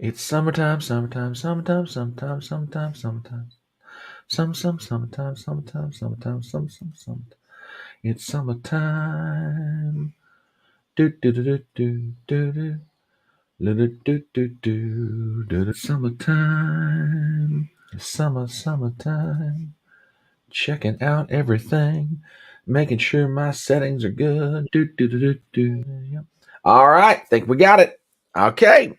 It's summertime, summertime, summertime, summertime, summertime, summertime. Summertime, summertime, summertime, some. It's summertime. Do do do do do do do. Summertime. Summertime. Checking out everything. Making sure my settings are good. Do do do do do. Yep. All right, think we got it. Okay.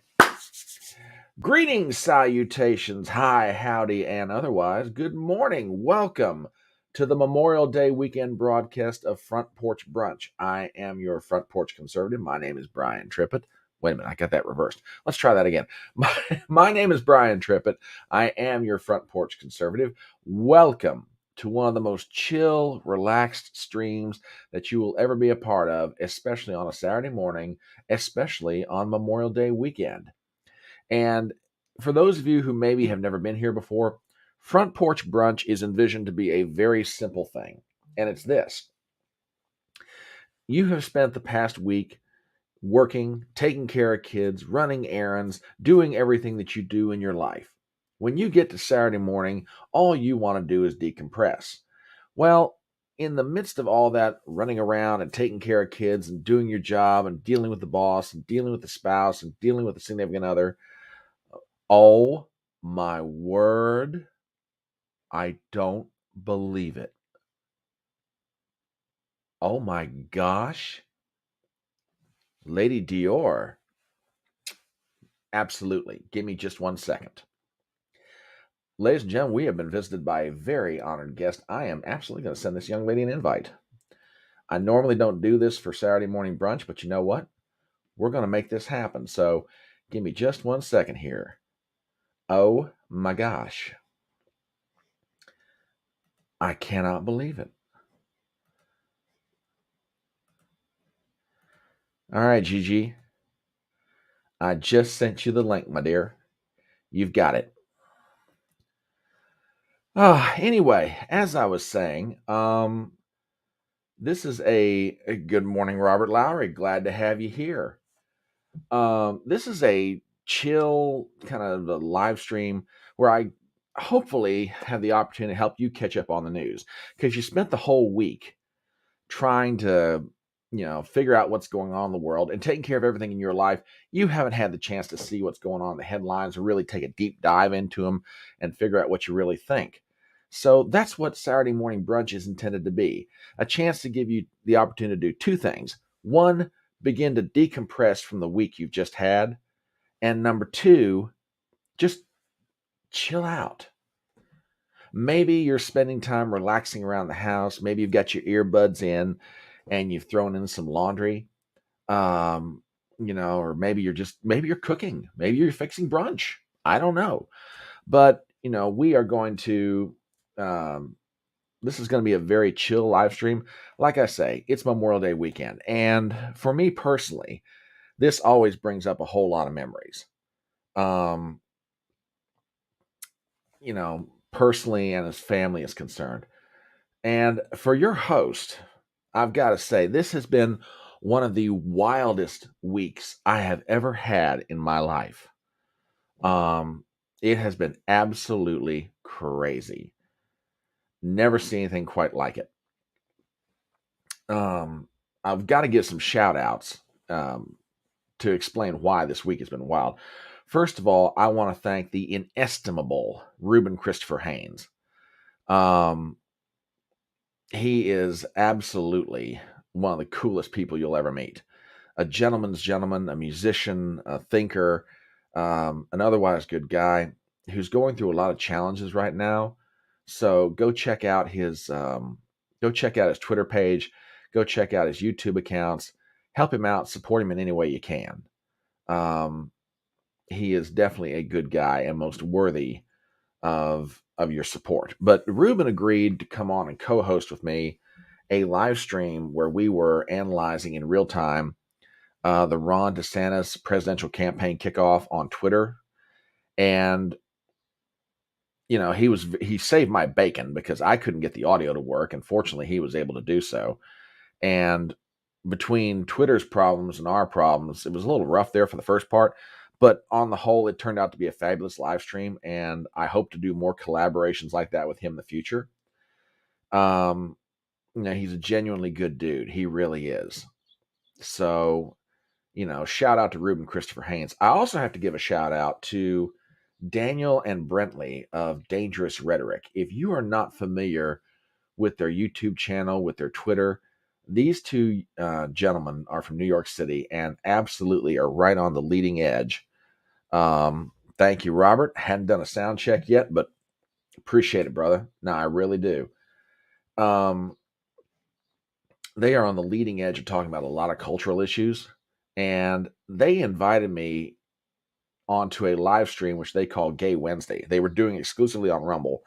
Greetings, salutations, hi, howdy, and otherwise. Good morning. Welcome to the Memorial Day weekend broadcast of Front Porch Brunch. I am your Front Porch Conservative. My name is Brian Trippett. Wait a minute, I got that reversed. Let's try that again. My name is Brian Trippett. I am your Front Porch Conservative. Welcome to one of the most chill, relaxed streams that you will ever be a part of, especially on a Saturday morning, especially on Memorial Day weekend. And for those of you who maybe have never been here before, Front Porch Brunch is envisioned to be a very simple thing. And it's this: you have spent the past week working, taking care of kids, running errands, doing everything that you do in your life. When you get to Saturday morning, all you want to do is decompress. Well, in the midst of all that running around and taking care of kids and doing your job and dealing with the boss and dealing with the spouse and dealing with the significant other, oh my word, I don't believe it. Oh my gosh. Lady Dior. Absolutely. Give me just 1 second. Ladies and gentlemen, we have been visited by a very honored guest. I am absolutely going to send this young lady an invite. I normally don't do this for Saturday morning brunch, but you know what? We're going to make this happen. So give me just 1 second here. Oh my gosh. I cannot believe it. All right, Gigi. I just sent you the link, my dear. You've got it. Anyway, as I was saying, this is a good morning, Robert Lowry. Glad to have you here. This is a chill kind of a live stream where I hopefully have the opportunity to help you catch up on the news, because you spent the whole week trying to, figure out what's going on in the world and taking care of everything in your life. You haven't had the chance to see what's going on in the headlines or really take a deep dive into them and figure out what you really think. So that's what Saturday morning brunch is intended to be: a chance to give you the opportunity to do two things. One, begin to decompress from the week you've just had. And number two, just chill out. Maybe you're spending time relaxing around the house. Maybe you've got your earbuds in and you've thrown in some laundry. Or maybe you're cooking. Maybe you're fixing brunch. I don't know. But, we are going to, this is going to be a very chill live stream. Like I say, it's Memorial Day weekend. And for me personally, this always brings up a whole lot of memories. Um, personally and as family is concerned. And for your host, I've got to say, this has been one of the wildest weeks I have ever had in my life. It has been absolutely crazy. Never seen anything quite like it. I've got to give some shout outs to explain why this week has been wild. First of all, I want to thank the inestimable Reuben Christopher Haynes. He is absolutely one of the coolest people you'll ever meet. A gentleman's gentleman, a musician, a thinker, an otherwise good guy who's going through a lot of challenges right now. So go check out his Twitter page, go check out his YouTube accounts, help him out, support him in any way you can. He is definitely a good guy and most worthy of your support. But Reuben agreed to come on and co-host with me a live stream where we were analyzing in real time the Ron DeSantis presidential campaign kickoff on Twitter. And he saved my bacon because I couldn't get the audio to work, and fortunately he was able to do so. And between Twitter's problems and our problems, it was a little rough there for the first part, But on the whole, it turned out to be a fabulous live stream, and I hope to do more collaborations like that with him in the future. He's a genuinely good dude. He really is. So, shout out to Ruben Christopher Haynes. I also have to give a shout out to Daniel and Brentley of Dangerous Rhetoric. If you are not familiar with their YouTube channel, with their Twitter, these two gentlemen are from New York City and absolutely are right on the leading edge. Thank you, Robert. Hadn't done a sound check yet, but appreciate it, brother. No, I really do. They are on the leading edge of talking about a lot of cultural issues, and they invited me onto a live stream which they call Gay Wednesday. They were doing exclusively on Rumble.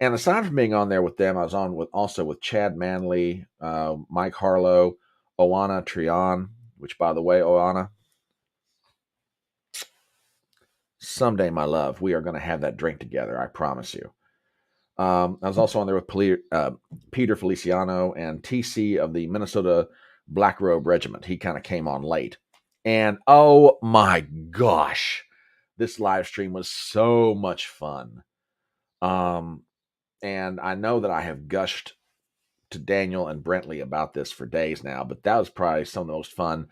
And aside from being on there with them, I was on with Chad Manley, Mike Harlow, Oana Trion, which, by the way, Oana, someday, my love, we are going to have that drink together. I promise you. I was also on there with Peter Feliciano and TC of the Minnesota Black Robe Regiment. He kind of came on late. And oh my gosh, this live stream was so much fun. And I know that I have gushed to Daniel and Brentley about this for days now, but that was probably some of the most fun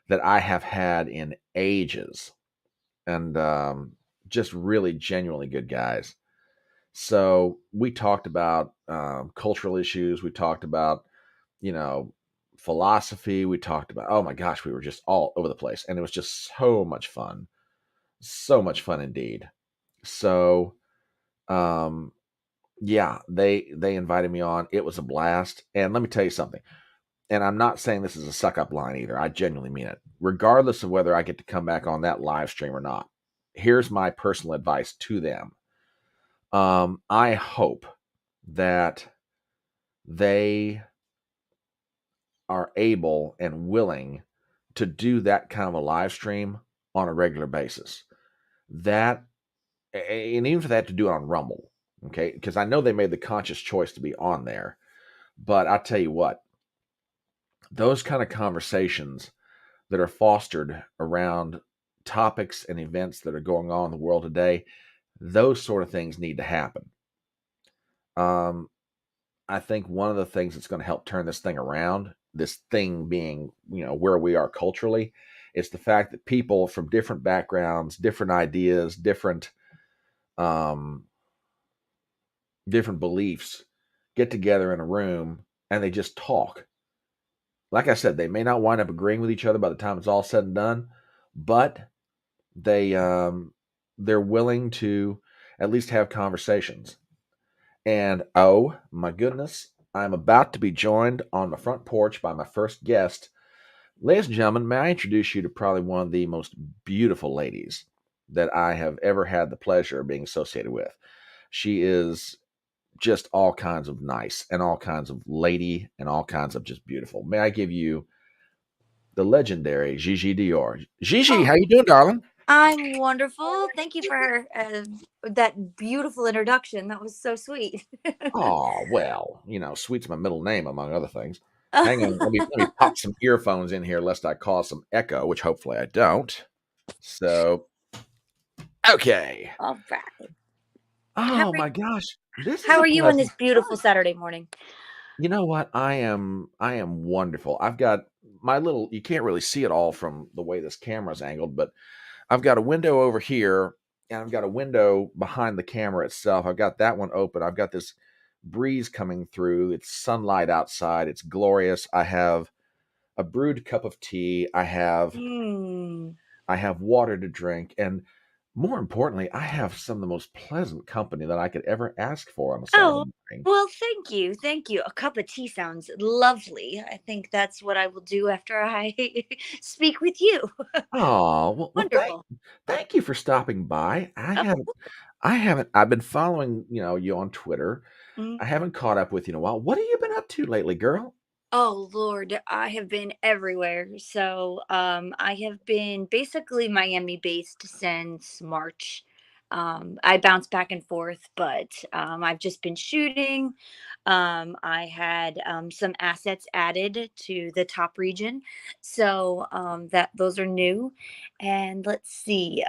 that I have had in ages. And just really genuinely good guys. So we talked about cultural issues. We talked about, philosophy. We talked about, oh my gosh, we were just all over the place. And it was just so much fun. So much fun indeed. So, yeah, they invited me on. It was a blast. And let me tell you something. And I'm not saying this is a suck up line either. I genuinely mean it. Regardless of whether I get to come back on that live stream or not, here's my personal advice to them. I hope that they are able and willing to do that kind of a live stream on a regular basis. That, and even for that to do it on Rumble, okay? Because I know they made the conscious choice to be on there. But I'll tell you what, those kind of conversations that are fostered around topics and events that are going on in the world today, those sort of things need to happen. I think one of the things that's going to help turn this thing around, this thing being, where we are culturally, is the fact that people from different backgrounds, different ideas, different beliefs get together in a room and they just talk. Like I said, they may not wind up agreeing with each other by the time it's all said and done, but they're willing to at least have conversations. And oh my goodness, I'm about to be joined on my front porch by my first guest. Ladies and gentlemen, may I introduce you to probably one of the most beautiful ladies that I have ever had the pleasure of being associated with. She is just all kinds of nice and all kinds of lady and all kinds of just beautiful. May I give you the legendary Gigi Dior. Gigi, Oh, how you doing, darling? I'm wonderful. Thank you for that beautiful introduction. That was so sweet. Oh, well, sweet's my middle name, among other things. Hang on, let me pop some earphones in here lest I cause some echo, which hopefully I don't. So, okay. All right. How Oh are, my gosh, this is how a are you on pleasant this beautiful surprise. Saturday morning? You know what? I am wonderful. I've got my little, you can't really see it all from the way this camera's angled, but I've got a window over here and I've got a window behind the camera itself. I've got that one open. I've got this breeze coming through. It's sunlight outside. It's glorious. I have a brewed cup of tea. Mm. I have water to drink, and more importantly, I have some of the most pleasant company that I could ever ask for on a Saturday Oh, morning. well, thank you. Thank you. A cup of tea sounds lovely. I think that's what I will do after I speak with you. Oh, well, Wonderful. thank you for stopping by. I've been following, you on Twitter. Mm. I haven't caught up with you in a while. What have you been up to lately, girl? Oh Lord, I have been everywhere. So I have been basically Miami based since March. I bounce back and forth, but I've just been shooting. I had some assets added to the top region, so that those are new. And let's see,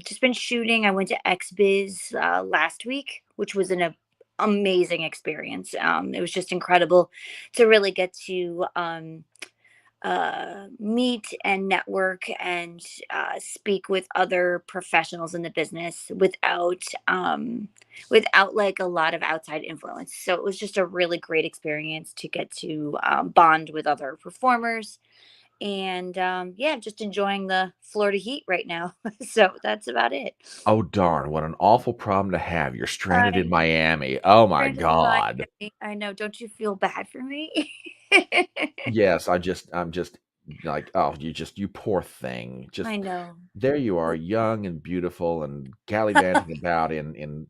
just been shooting. I went to XBiz last week, which was an amazing experience. It was just incredible to really get to meet and network and speak with other professionals in the business without like a lot of outside influence. So it was just a really great experience to get to bond with other performers. And yeah, I'm just enjoying the Florida heat right now. So that's about it. Oh, darn, what an awful problem to have. You're stranded in I Miami. Oh my stranded in god. Miami. I know. Don't you feel bad for me? Yes, I'm just like, oh, you poor thing. I Just know. there you are, young and beautiful and gallivanting about in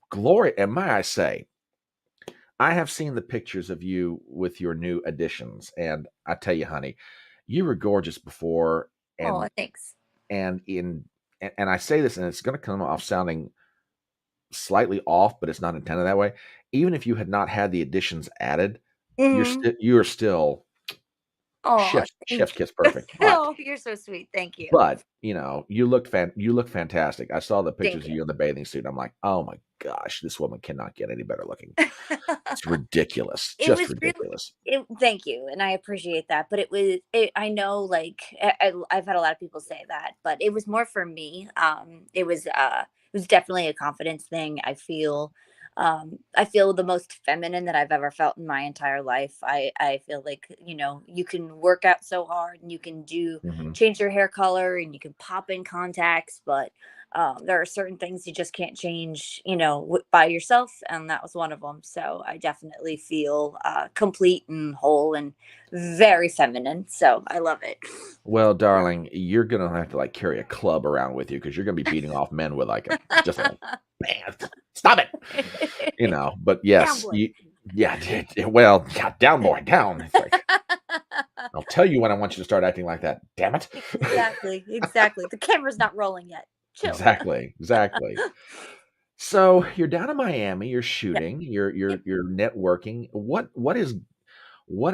glory. And may I say, I have seen the pictures of you with your new additions, and I tell you, honey, you were gorgeous before, Oh, and thanks. and in and I say this, and it's going to come off sounding slightly off, but it's not intended that way. Even if you had not had the additions added, Hmm. you're still Oh, chef's thank kiss you. perfect. Oh, you're so sweet. Thank you. But you know, you look fantastic. I saw the pictures Thank of you. you in the bathing suit. I'm like, oh my gosh, this woman cannot get any better looking. It's ridiculous, It just was really ridiculous. thank you, and I appreciate that, but I know, like, I've had a lot of people say that, but it was more for me. It was definitely a confidence thing. I feel the most feminine that I've ever felt in my entire life. I feel like, you can work out so hard and you can do Mhm. change your hair color and you can pop in contacts, but there are certain things you just can't change, by yourself, and that was one of them. So I definitely feel complete and whole and very feminine. So I love it. Well, darling, you're gonna have to, like, carry a club around with you because 'cause you're gonna be beating off men with, like, a just a bam, stop it, you know? But Down yes, boy. you yeah, well, yeah, down, boy, down. It's like, I'll tell you when I want you to start acting like that, damn it. Exactly, exactly. The camera's not rolling yet. Chill. Exactly, exactly. So, you're down in Miami, you're Yeah. shooting, Yep. you're networking. What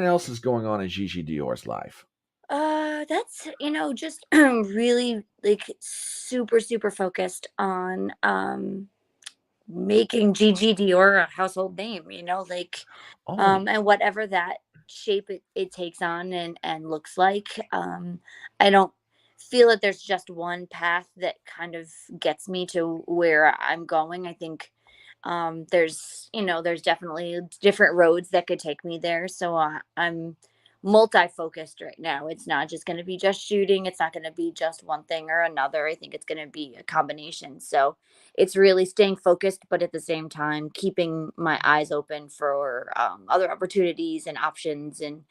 else is going on in Gigi Dior's life? That's, just really like super, super focused on making Gigi Dior a household name, like, Oh, and whatever that shape it takes on and looks like. I don't feel that there's just one path that kind of gets me to where I'm going. I think there's definitely different roads that could take me there. So I'm multi-focused right now. It's not just going to be just shooting. It's not going to be just one thing or another. I think it's going to be a combination. So it's really staying focused, but at the same time keeping my eyes open for other opportunities and options and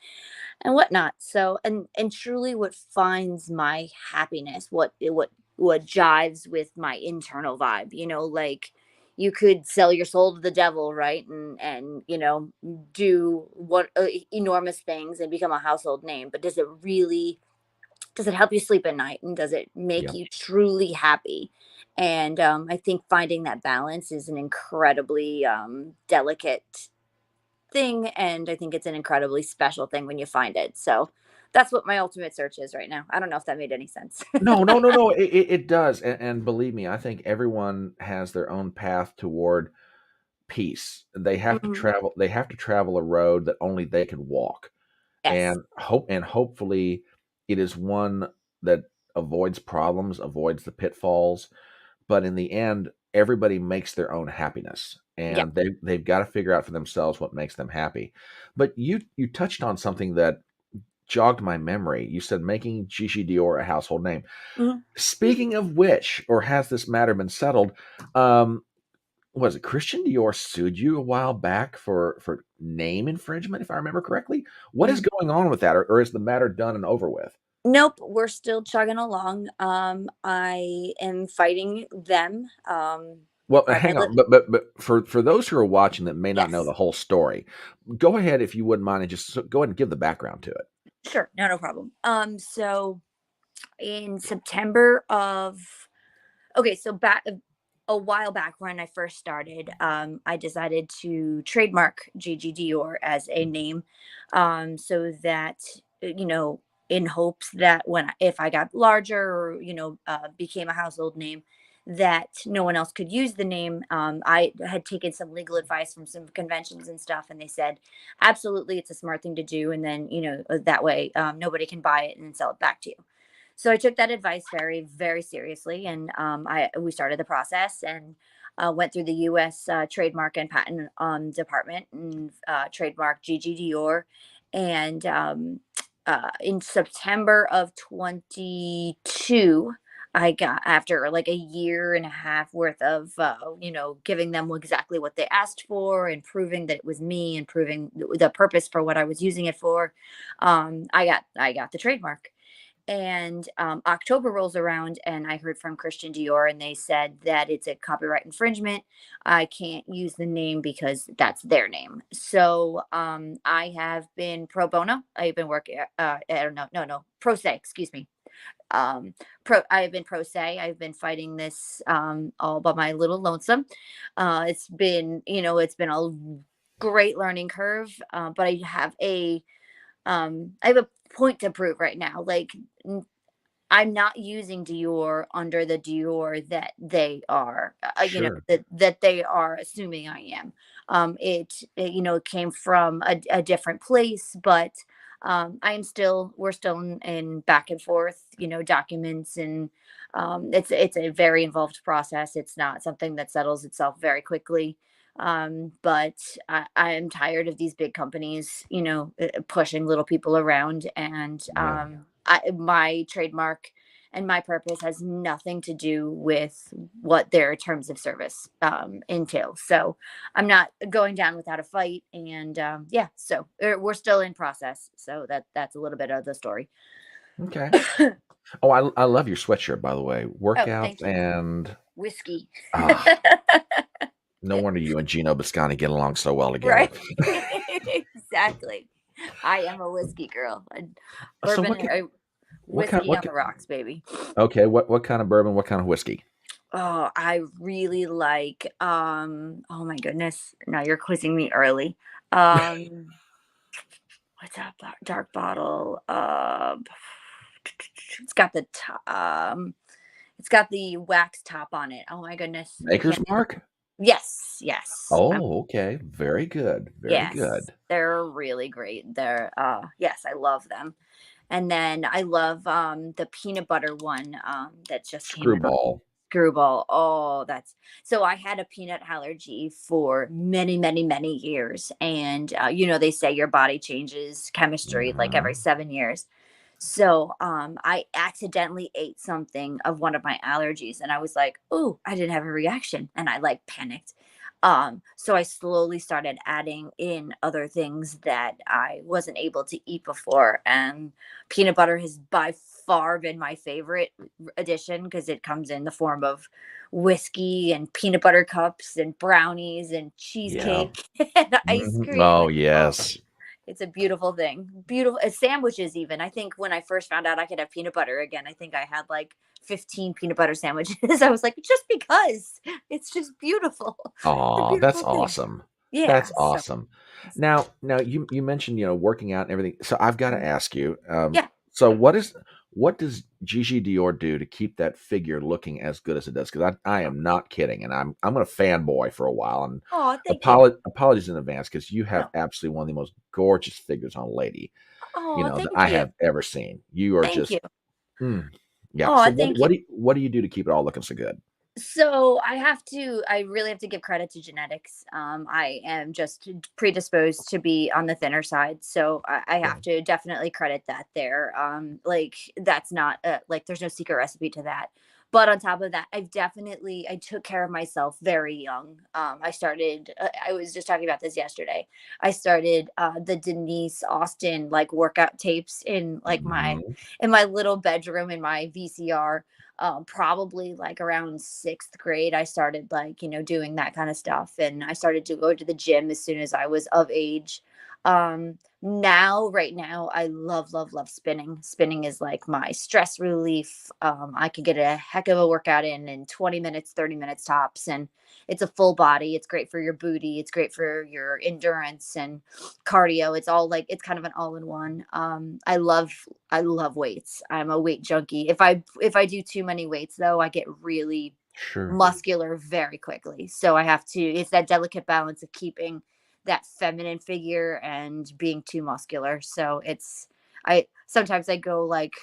whatnot. So and truly, what finds my happiness, what jives with my internal vibe, like, you could sell your soul to the devil, right? And do what enormous things and become a household name, but does it help you sleep at night, and does it make yeah. you truly happy? And I think finding that balance is an incredibly delicate thing, and I think it's an incredibly special thing when you find it. So that's what my ultimate search is right now. I don't know if that made any sense. No, no, no, no, it does, and believe me, I think everyone has their own path toward peace. Mhm. They have to travel a road that only they can walk, Yes. and hopefully it is one that avoids problems, avoids the pitfalls, but in the end, everybody makes their own happiness, Yeah. and they've gotta figure out for themselves what makes them happy. But you touched on something that jogged my memory. You said making Gigi Dior a household name. Mhm. Speaking of which, or has this matter been settled? Um, was it Christian Dior sued you a while back for name infringement, if I remember correctly? What is Mhm. going on with that, or is the matter done and over with? Nope, we're still chugging along. I am fighting them. Well, I hang live. on, but for those who are watching that may not know Yes, the whole story, go ahead if you wouldn't mind and just go ahead and give the background to it. sure, no problem. So in September of okay, so back. a while back when I first started, I decided to trademark Gigi Dior as a name, so that in hopes that if I got larger or became a household name, that no one else could use the name. I had taken some legal advice from some conventions and stuff, and they said absolutely, it's a smart thing to do, and then that way nobody can buy it and sell it back to you. So I took that advice very, very seriously, and we started the process and went through the U.S. Trademark and Patent Department and trademarked Gigi Dior. And in September of 22, I got after like a year and a half worth of giving them exactly what they asked for and proving that it was me and proving the purpose for what I was using it for. I got the trademark. And October rolls around, and I heard from Christian Dior, and they said that it's a copyright infringement. I can't use the name because that's their name. So I have been pro bono. I've been working. I don't know. No, pro se. Excuse me. I've been pro se. I've been fighting this all by my little lonesome. It's been a great learning curve, but I have a point to prove right now. Like, I'm not using Dior under the Dior that they are, Sure. that they are assuming I am. It came from a different place, but we're still in back and forth, documents, and it's a very involved process. It's not something that settles itself very quickly. But I am tired of these big companies, pushing little people around, and Yeah. my trademark and my purpose has nothing to do with what their terms of service entail. So I'm not going down without a fight, and yeah, so we're still in process. So that's a little bit of the story. Okay. Oh, I love your sweatshirt, by the way. Oh, Workouts thank you. and Whiskey. ah, no wonder you and Gino Biscotti get along so well together. Right. Exactly. I am a whiskey girl. So Bourbon, what kind whiskey on the rocks, baby. okay, what kind of bourbon, what kind of whiskey? Oh, I really like, oh my goodness, now you're quizzing me early. Um, what's that dark bottle? It's got the it's got the wax top on it. Oh my goodness, I Maker's can't. Mark? Yes, yes. Oh, okay. Very good. Very Yes, good. they're really great. Yes, I love them. And then I love the peanut butter one that just came out. Screwball. Screwball. Oh, that's so I had a peanut allergy for many, many, many years. And they say your body changes chemistry like every Mhm. 7 years. So I accidentally ate something of one of my allergies, and I was like, oh, I didn't have a reaction, and I like panicked. So I slowly started adding in other things that I wasn't able to eat before. And peanut butter has by far been my favorite addition because it comes in the form of whiskey and peanut butter cups and brownies and Yeah. cheesecake and ice Mhm. cream. Oh, And oh, yes. it's a beautiful thing. Beautiful sandwiches even. I think when I first found out I could have peanut butter again, I think I had like 15 peanut butter sandwiches. I was like, just because it's just beautiful. It's a Aw, that's beautiful thing. awesome. That's Yeah. So awesome. Now you mentioned, working out and everything. So I've gotta mhm. ask you, Yeah. so what does Gigi Dior do to keep that figure looking as good as it does? Because I am not kidding, and I'm gonna fanboy for a while, and Oh, thank you. apologies in advance because you have No. absolutely one of the most gorgeous figures on a lady, Oh, that thank I you. have ever seen. You are Thank you. just mm. Yeah. So Oh, thank you. what do you do to keep it all looking so good? So I really have to give credit to genetics. I am just predisposed to be on the thinner side. So I Yeah. have to definitely credit that there. Like that's not like there's no secret recipe to that. But on top of that, I took care of myself very young. I was just talking about this yesterday. I started the Denise Austin like workout tapes in like Mhm. in my little bedroom in my VCR. Probably like around sixth grade, I started like, doing that kind of stuff. And I started to go to the gym as soon as I was of age. Now, right now, I love spinning. Spinning is like my stress relief. I could get a heck of a workout in 20 minutes, 30 minutes tops. And it's a full body. It's great for your booty. It's great for your endurance and cardio. It's all like, it's kind of an all in one. I love weights. I'm a weight junkie. If I do too many weights though, I get really Sure. muscular very quickly. So I have to, it's that delicate balance of keeping that feminine figure and being too muscular. So I sometimes I go like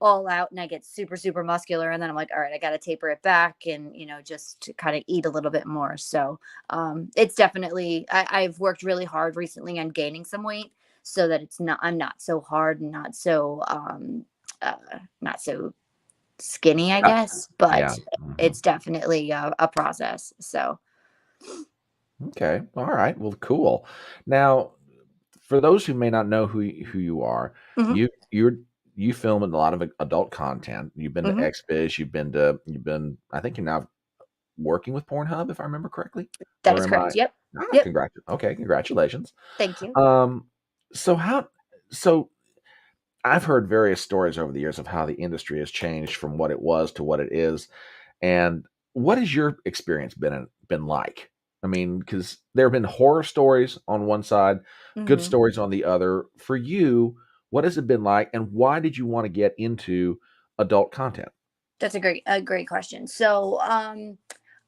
all out and I get super muscular, and then I'm like, all right, I got to taper it back and just kind of eat a little bit more. So it's definitely I've worked really hard recently on gaining some weight so that I'm not so hard and uh, not so skinny, I Gotcha. guess, Yeah. but Hmm. it's definitely a process. So, Okay. All right. Well, cool. Now, for those who may not know who you are, mhm, you film a lot of adult content. You've been to mhm, XBiz. You've been. I think you're now working with Pornhub, if I remember correctly, that or is am I? correct. Yep. Ah, Yep. Okay, congratulations. Thank you. Um, so how? So I've heard various stories over the years of how the industry has changed from what it was to what it is. And what has your experience been like? I mean, because there have been horror stories on one side, good Mhm. stories on the other. For you, what has it been like, and why did you want to get into adult content? That's a great question. So,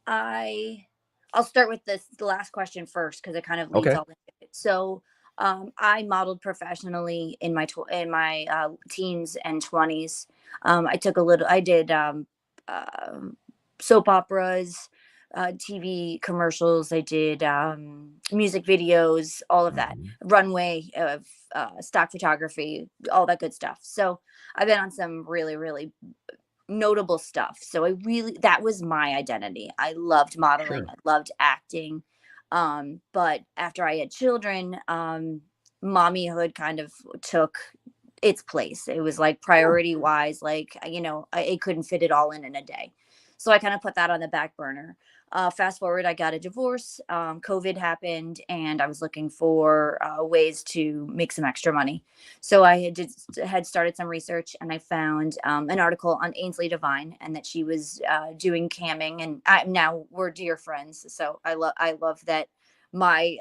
I I'll start with the last question first because it kind of leads Okay. all into it. So, I modeled professionally in my teens and 20s. I did um, soap operas, TV commercials. I did music videos, all of that, Mhm. runway of stock photography, all that good stuff. So I've been on some really notable stuff. So that was my identity. I loved modeling, Sure. I loved acting. But after I had children, mommyhood kind of took its place. It was like Yeah. priority wise, like I couldn't fit it all in a day. So I kind of put that on the back burner. Fast forward, I got a divorce. COVID happened, and I was looking for ways to make some extra money. So had started some research, and I found an article on Ainsley Devine, and that she was doing camming, and now we're dear friends. So I love that my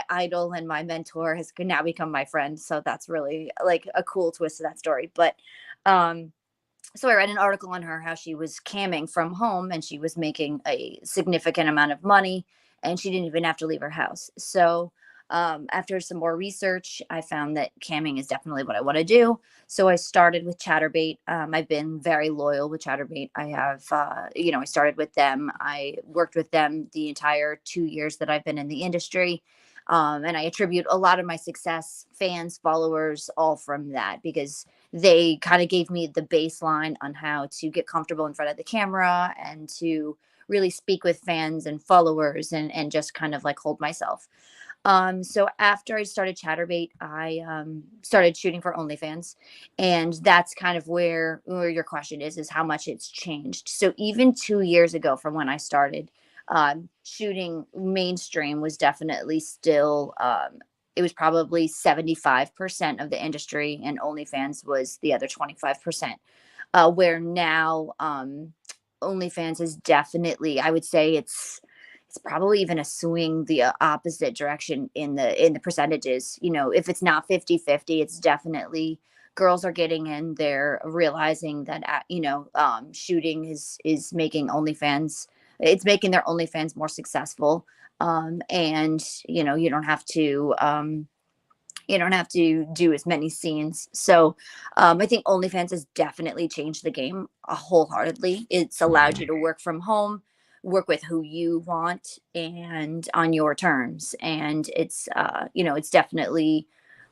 idol and my mentor has now become my friend. So that's really like a cool twist to that story. But um, so I read an article on her how she was camming from home and she was making a significant amount of money and she didn't even have to leave her house. So after some more research, I found that camming is definitely what I want to do. So I started with Chatterbait. I've been very loyal with Chatterbait. I started with them. I worked with them the entire 2 years that I've been in the industry. And I attribute a lot of my success, fans, followers, all from that because they kind of gave me the baseline on how to get comfortable in front of the camera and to really speak with fans and followers and just kind of like hold myself. So after I started Chatterbait, I started shooting for OnlyFans, and that's kind of where your question is how much it's changed. So even 2 years ago, from when I started, shooting mainstream was definitely still it was probably 75% of the industry, and OnlyFans was the other 25%. Where now, OnlyFans is definitely, I would say it's probably even a swing the opposite direction in the percentages. If it's not 50-50, it's definitely girls are getting in there realizing that shooting is making OnlyFans, it's making their OnlyFans more successful. And you don't have to do as many scenes. So I think OnlyFans has definitely changed the game wholeheartedly. It's allowed you Mhm. to work from home, work with who you want, and on your terms. And it's definitely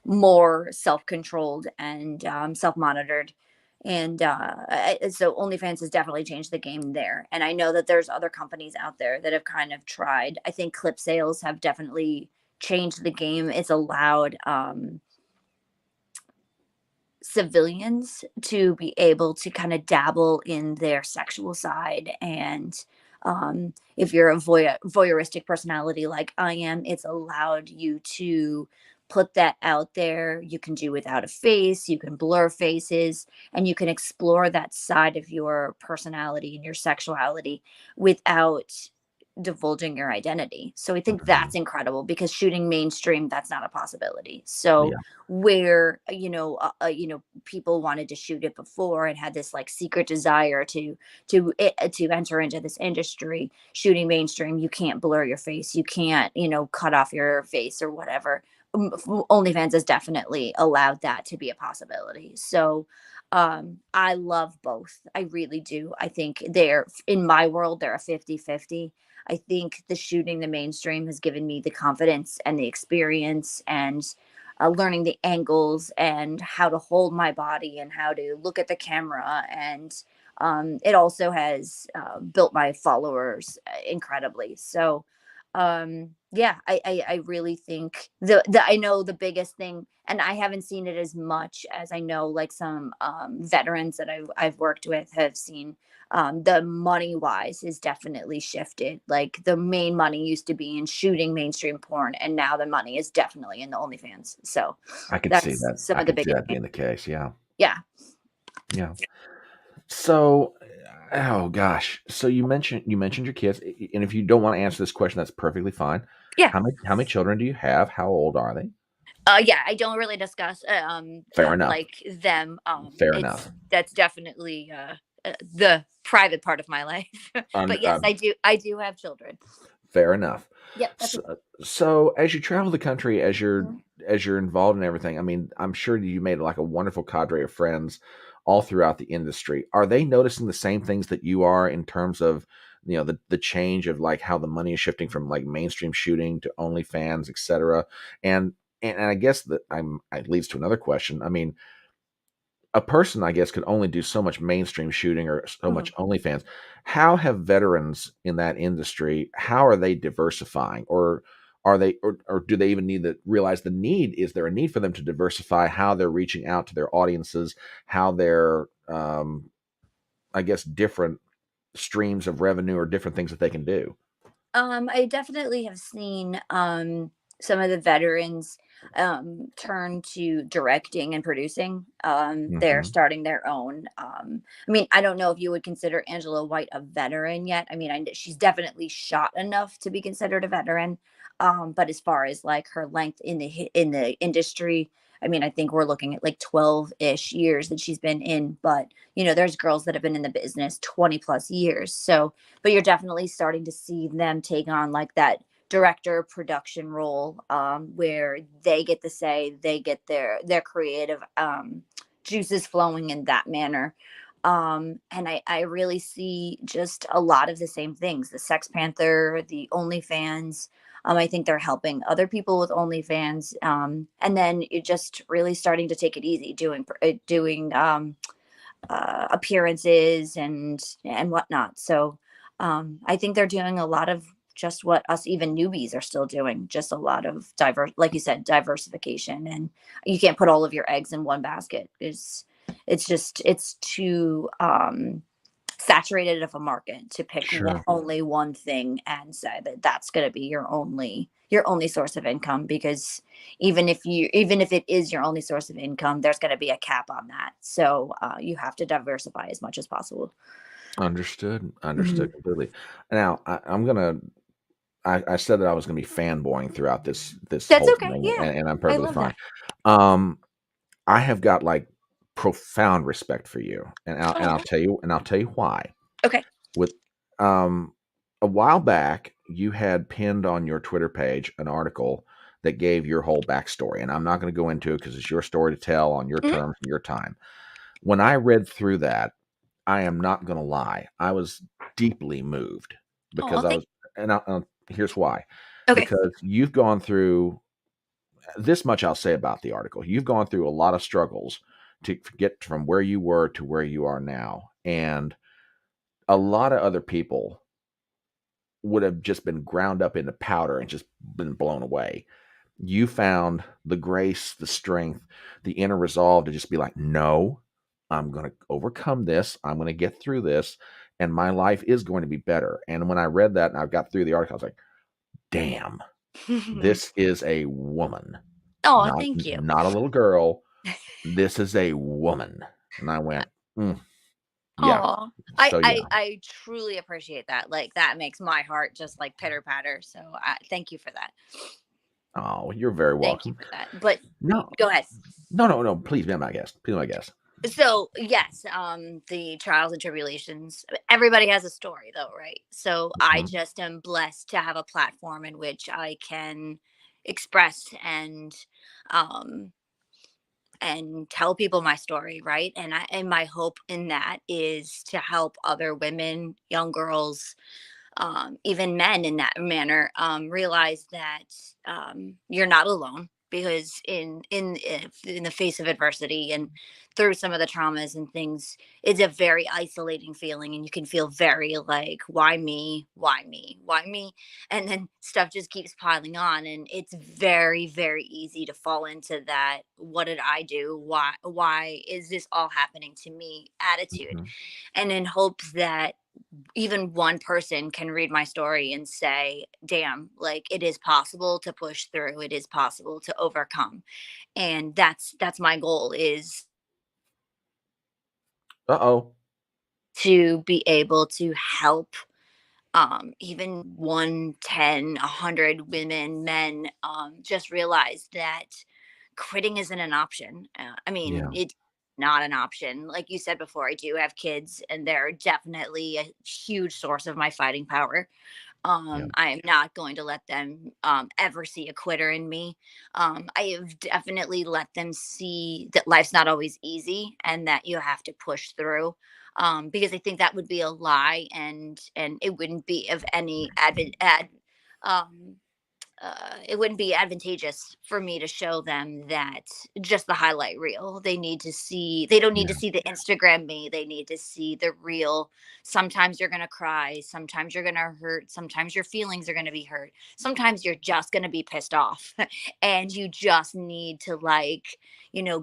more self-controlled and self-monitored. And so OnlyFans has definitely changed the game there. And I know that there's other companies out there that have kind of tried. I think clip sales have definitely changed the game. It's allowed civilians to be able to kind of dabble in their sexual side. And if you're a voyeuristic personality like I am, it's allowed you to put that out there. You can do without a face, you can blur faces, and you can explore that side of your personality and your sexuality without divulging your identity. So I think Mhm. that's incredible because shooting mainstream, that's not a possibility. So Yeah, where people wanted to shoot it before and had this like secret desire to enter into this industry, shooting mainstream, you can't blur your face, you can't cut off your face or whatever. OnlyFans has definitely allowed that to be a possibility. So I love both. I really do. I think they're, in my world, they're a 50-50. I think the shooting the mainstream has given me the confidence and the experience and learning the angles and how to hold my body and how to look at the camera. And it also has built my followers incredibly. So, yeah, I really think I know the biggest thing, and I haven't seen it as much as I know like some veterans that I've worked with have seen. The money wise is definitely shifted. Like the main money used to be in shooting mainstream porn, and now the money is definitely in the OnlyFans. So I could see that's that. some I of the could see biggest that things. being the case. Yeah, Yeah. yeah. So, oh gosh. So you mentioned your kids, and if you don't want to answer this question, that's perfectly fine. Yeah. How many children do you have? How old are they? Yeah, I don't really discuss Fair enough. like them. Fair It's enough. That's definitely the private part of my life. Un- But yes, uh, I do have children. Fair enough. Yep, that's okay. So as you travel the country, as you're Mhm. as you're involved in everything, I mean, I'm sure you made like a wonderful cadre of friends all throughout the industry. Are they noticing the same things that you are in terms of, the change of like how the money is shifting from like mainstream shooting to OnlyFans, et cetera? And I guess that it leads to another question. I mean, a person, I guess, could only do so much mainstream shooting or so Mhm. much OnlyFans. How have veterans in that industry, how are they diversifying? Or are they, or do they even need to realize the need? Is there a need for them to diversify how they're reaching out to their audiences, how they're, I guess, different streams of revenue or different things that they can do? I definitely have seen some of the veterans turn to directing and producing. They're Hmm. starting their own. I mean, I don't know if you would consider Angela White a veteran yet. I mean, she's definitely shot enough to be considered a veteran. But as far as like her length in in the industry, I mean, I think we're looking at like 12-ish years that she's been in. But there's girls that have been in the business 20 plus years. So but you're definitely starting to see them take on like that director production role, where they get to say they get their creative juices flowing in that manner. And I really see just a lot of the same things, the Sex Panther, the OnlyFans. I think they're helping other people with OnlyFans, and then you're just really starting to take it easy, doing appearances and whatnot. So I think they're doing a lot of just what us even newbies are still doing, just a lot of like you said, diversification. And you can't put all of your eggs in one basket. It's too saturated of a market to pick Sure. only one thing and say that that's going to be your only source of income, because even if it is your only source of income, there's going to be a cap on that. So you have to diversify as much as possible. Understood. Mhm. Understood completely. Now, I said that I was gonna be fanboying throughout this That's whole okay. thing, Yeah, and I'm I perfectly love fine. that. Um, I have got, like, profound respect for you, and I'll Oh, tell you why. okay. With um, a while back, you had pinned on your Twitter page an article that gave your whole backstory, and I'm not gonna go into it because it's your story to tell on your Mhm. terms and your time. When I read through that, I am not gonna lie, I was deeply moved Oh, because I thank. was and here's why. Okay. Because you've gone through this much I'll say about the article. You've gone through a lot of struggles to get from where you were to where you are now, and a lot of other people would have just been ground up into powder and just been blown away. You found the grace, the strength, the inner resolve to just be like, no, I'm going to overcome this. I'm going to get through this, and my life is going to be better. And when I read that and I got through the article, I was like, damn, this is a woman. Oh, not thank you. not a little girl. This is a woman. And I went, yeah. Oh, So yeah. I truly appreciate that. Like that makes my heart just like pitter patter. So thank you for that. Oh, you're very Thank you welcome. for that. But No, go ahead. no. Please be my guest. Please be my guest. So yes, the trials and tribulations. Everybody has a story, though, right? So I Mhm. just am blessed to have a platform in which I can express um and tell people my story, right? And my hope in that is to help other women, young girls, even men in that manner, realize that you're not alone, because in the face of adversity and through some of the traumas and things, it's a very isolating feeling, and you can feel very like, why me, why me, why me, and then stuff just keeps piling on, and it's very, very easy to fall into that "what did I do, why is this all happening to me" attitude. Mhm. And in hopes that even one person can read my story and say, damn, like it is possible to push through, it is possible to overcome. And that's my goal, is Uh-oh. to be able to help even 1, 10, 100 women, men, just realize that quitting isn't an option. I mean, Yeah. it's not an option. Like you said before, I do have kids, and they're definitely a huge source of my fighting power. Yeah. I am not going to let them ever see a quitter in me. I have definitely let them see that life's not always easy and that you have to push through. Because I think that would be a lie, and it wouldn't be of any um, it wouldn't be advantageous for me to show them that just the highlight reel. They don't need to Yeah. see the Instagram me. They need to see the real. Sometimes you're going to cry. Sometimes you're going to hurt. Sometimes your feelings are going to be hurt. Sometimes you're just going to be pissed off and you just need to, like,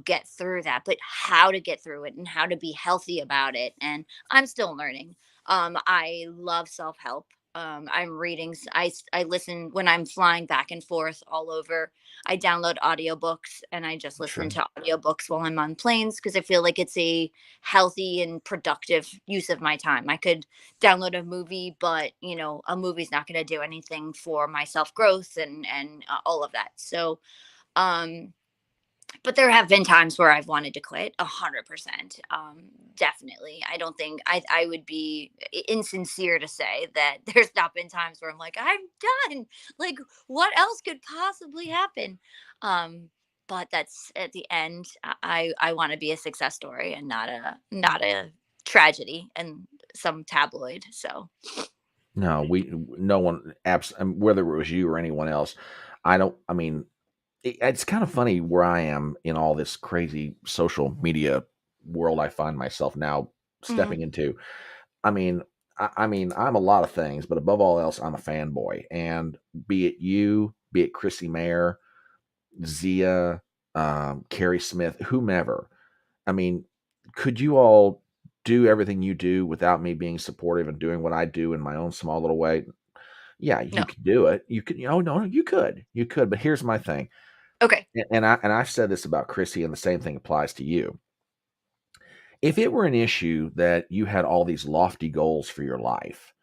get through that. But how to get through it and how to be healthy about it. And I'm still learning. I love self help. I'm reading. I listen when I'm flying back and forth all over. I download audiobooks and I just listen Sure. to audiobooks while I'm on planes, because I feel like it's a healthy and productive use of my time. I could download a movie, but a movie's not going to do anything for my self growth and all of that. So, um, but there have been times where I've wanted to quit, 100%. Definitely. I don't think I would be insincere to say that there's not been times where I'm like, I'm done. Like, what else could possibly happen? Um, but that's at the end. I want to be a success story and not a tragedy and some tabloid. So No, no one, whether it was you or anyone else, I mean, it's kind of funny where I am in all this crazy social media world I find myself now mhm, stepping into. I mean, I'm a lot of things, but above all else, I'm a fanboy. And be it you, be it Chrissy Mayer, Zia, Carrie Smith, whomever. I mean, could you all do everything you do without me being supportive and doing what I do in my own small little way? Yeah, no. you could do it. You could, no, you could. But here's my thing, Okay. and I've said this about Chrissy, and the same thing applies to you. If it were an issue that you had all these lofty goals for your life,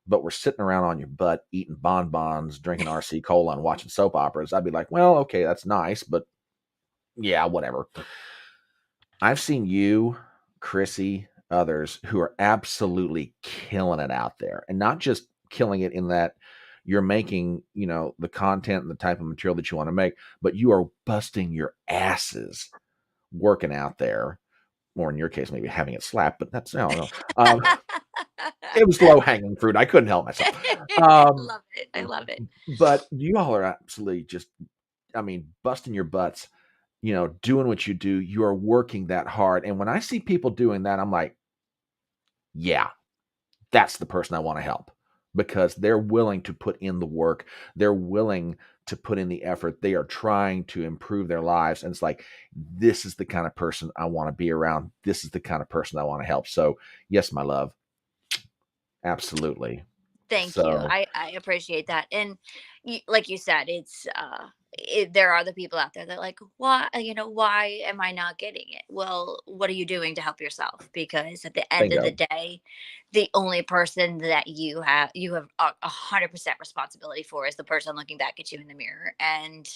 but were sitting around on your butt eating bonbons, drinking RC cola, and watching soap operas, I'd be like, well, okay, that's nice, but yeah, whatever. I've seen you, Chrissy, others who are absolutely killing it out there, and not just killing it in that you're making, the content and the type of material that you want to make, but you are busting your asses working out there. Or in your case, maybe having it slapped, but that's, I don't know. It was low hanging fruit. I couldn't help myself. I Um, love it. I love it. but you all are absolutely just, busting your butts, doing what you do. You are working that hard. And when I see people doing that, I'm like, yeah, that's the person I want to help, because they're willing to put in the work. They're willing to put in the effort. They are trying to improve their lives. And it's like, this is the kind of person I want to be around. This is the kind of person I want to help. So, yes, my love, absolutely. Thank you. So I appreciate that. And like you said, there are the people out there that are like, why, why am I not getting it? Well, what are you doing to help yourself? Because at the end of the bingo. day, the only person that you have 100% responsibility for is the person looking back at you in the mirror. And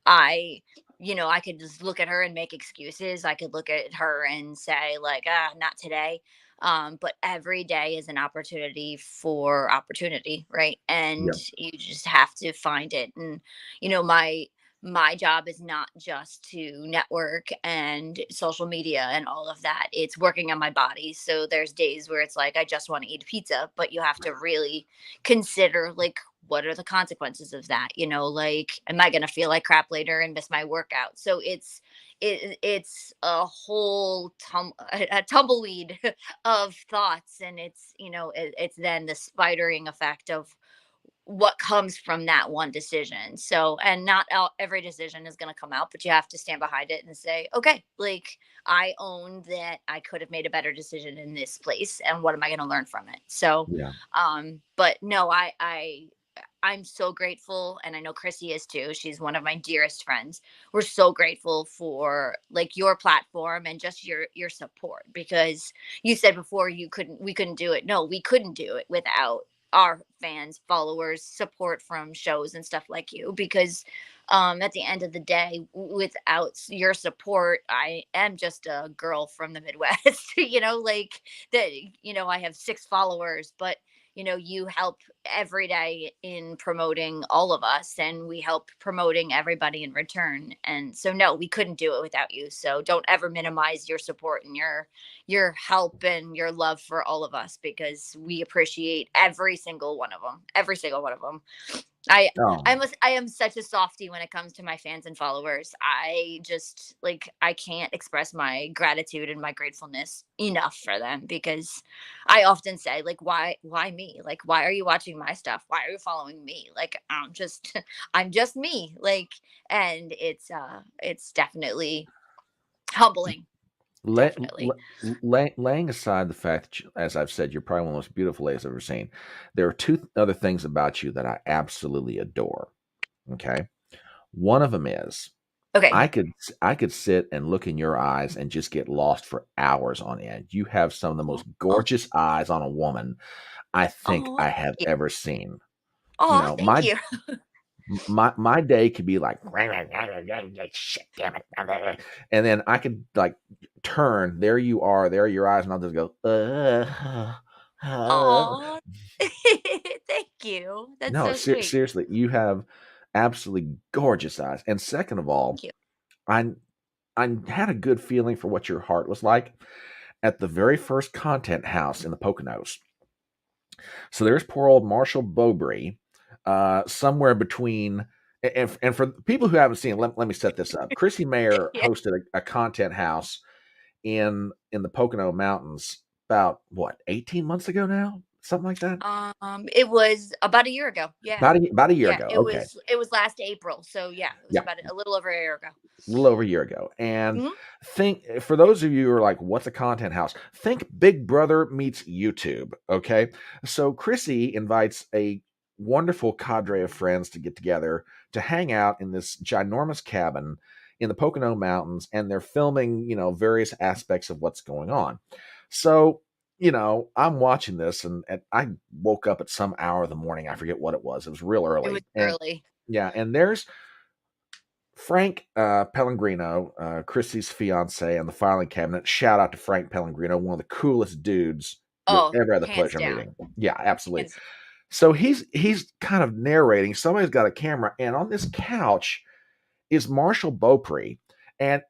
I, I could just look at her and make excuses. I could look at her and say like, not today. But every day is an opportunity for opportunity, right? And Yep. you just have to find it. And my job is not just to network and social media and all of that. It's working on my body. So there's days where it's like I just want to eat pizza, but you have to really consider like what are the consequences of that? Like am I going to feel like crap later and miss my workout? So it's a whole a tumbleweed of thoughts, and it's then the spidering effect of what comes from that one decision. So, and not every decision is going to come out, but you have to stand behind it and say, okay, like I own that I could have made a better decision in this place, and what am I going to learn from it? So, Yeah. but no, I'm so grateful, and I know Chrissy is too. She's one of my dearest friends. We're so grateful for like your platform and just your support, because you said before we couldn't do it. No, we couldn't do it without our fans, followers, support from shows and stuff like you, because at the end of the day, without your support, I am just a girl from the Midwest. Like that, I have 6 followers, but you help every day in promoting all of us, and we help promoting everybody in return. And so no, we couldn't do it without you. So don't ever minimize your support and your help and your love for all of us, because we appreciate every single one of them. Every single one of them. I Oh, I am such a softie when it comes to my fans and followers. I just like I can't express my gratitude and my gratefulness enough for them, because I often say like why me? Like why are you watching my stuff? Why are you following me? Like I'm just I'm just me. Like, and it's definitely humbling. Lay, Definitely. laying aside the fact that, as I've said, you're probably one of the most beautiful ladies I've ever seen. There are two other things about you that I absolutely adore. Okay, one of them is Okay. I could sit and look in your eyes and just get lost for hours on end. You have some of the most Oh, gorgeous eyes on a woman I think oh, I thank have you. ever seen. You Oh, know, thank you. my day could be like shit, damn it, and then I could like turn. There you are. There are your eyes, and I'll just go. Oh, thank you. That's No, so sweet. seriously, you have absolutely gorgeous eyes. And second of all, Thank you. I I had a good feeling for what your heart was like at the very first content house in the Poconos. So there's poor old Marshall Bowbury, somewhere between. And for people who haven't seen, let me set this up. Chrissy Mayer Yeah. hosted a content house in the Pocono Mountains about what 18 months ago now, something like that. It was about a year ago. Yeah. About a year Yeah, ago. it Okay, was last April. So yeah, it was yeah, about a little over a year ago. a little over a year ago. And Mhm. think for those of you who are like, what's a content house? Think Big Brother meets YouTube. Okay. So Chrissy invites a wonderful cadre of friends to get together to hang out in this ginormous cabin in the Pocono Mountains, and they're filming, various aspects of what's going on. So, I'm watching this, and I woke up at some hour of the morning. I forget what it was. It was real It was early. And early. yeah, and there's Frank Pellegrino, Chrissy's fiance, and the filing cabinet. Shout out to Frank Pellegrino, one of the coolest dudes you'll Oh, ever have the hands pleasure of down. meeting. Yeah, absolutely. Hands So he's kind of narrating. Somebody's got a camera, and on this couch is Marshall Beaupre, and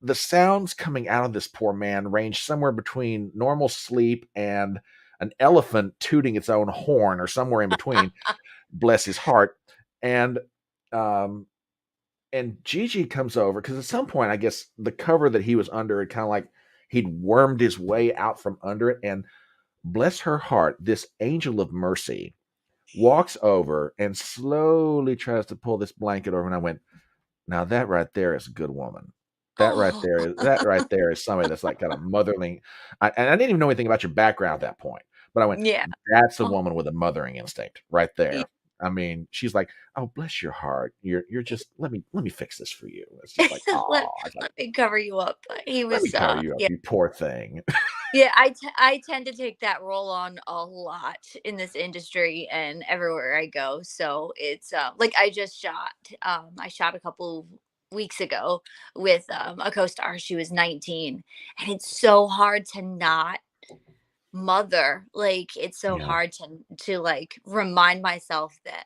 the sounds coming out of this poor man range somewhere between normal sleep and an elephant tooting its own horn, or somewhere in between. Bless his heart. And um, and Gigi comes over because at some point, I guess the cover that he was under, it kind of like he'd wormed his way out from under it. And bless her heart, this angel of mercy walks over and slowly tries to pull this blanket over. And I went, now that right there is a good woman. Oh. That right there is somebody that's like kind of motherly. And I didn't even know anything about your background at that point. But I went, Yeah. that's a Oh, woman with a mothering instinct right there. I mean, she's like, "Oh, bless your heart. You're just let me fix this for you." It's just like, let "Oh," I was like, let me cover you up. He "Let me was, cover you up, yeah. you poor thing." Yeah, I tend to take that role on a lot in this industry and everywhere I go. So it's like I shot a couple weeks ago with a co-star. She was 19, and it's so hard to not mother. Like it's so Yeah. hard to like remind myself that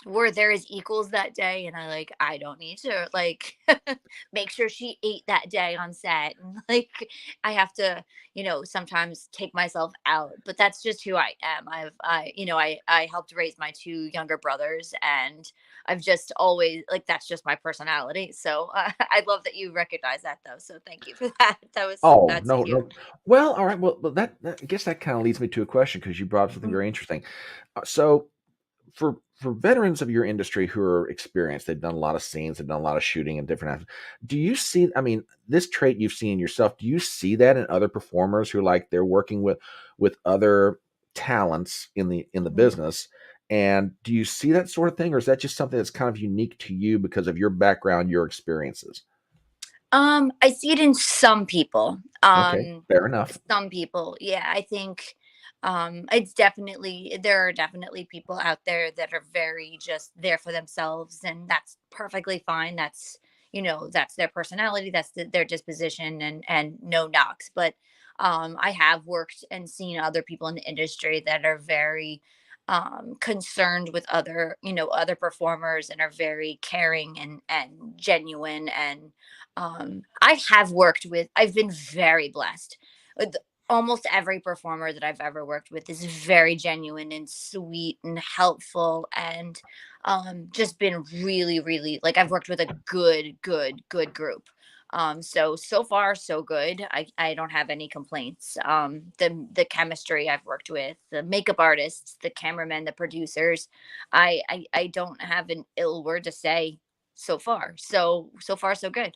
were there as equals that day, and I don't need to like make sure she ate that day on set, and like I have to sometimes take myself out, but that's just who I am. I helped raise my two younger brothers, and I've just always like that's just my personality. So I love that you recognize that though, so thank you for that. Oh, That's no, cute. no. Well, all right. Well, that I guess that kinda leads me to a question because you brought up something Mhm. very interesting. So for veterans of your industry who are experienced, they've done a lot of scenes, they've done a lot of shooting and different do you see, I mean, this trait you've seen in yourself, do you see that in other performers who like they're working with other talents in the Mhm. business? And do you see that sort of thing, or is that just something that's kind of unique to you because of your background, your experiences? I see it in some people. Okay, fair enough. Some people, yeah. I think it's definitely there are definitely people out there that are very just there for themselves, and that's perfectly fine. That's that's their personality, that's their disposition, and no knocks. But I have worked and seen other people in the industry that are very concerned with other performers and are very caring and genuine, and I've been very blessed with almost every performer that I've ever worked with is very genuine and sweet and helpful, and just been really, really like I've worked with a good group. So far so good. I don't have any complaints. The chemistry I've worked with, the makeup artists, the cameramen, the producers, I don't have an ill word to say so far. So far so good.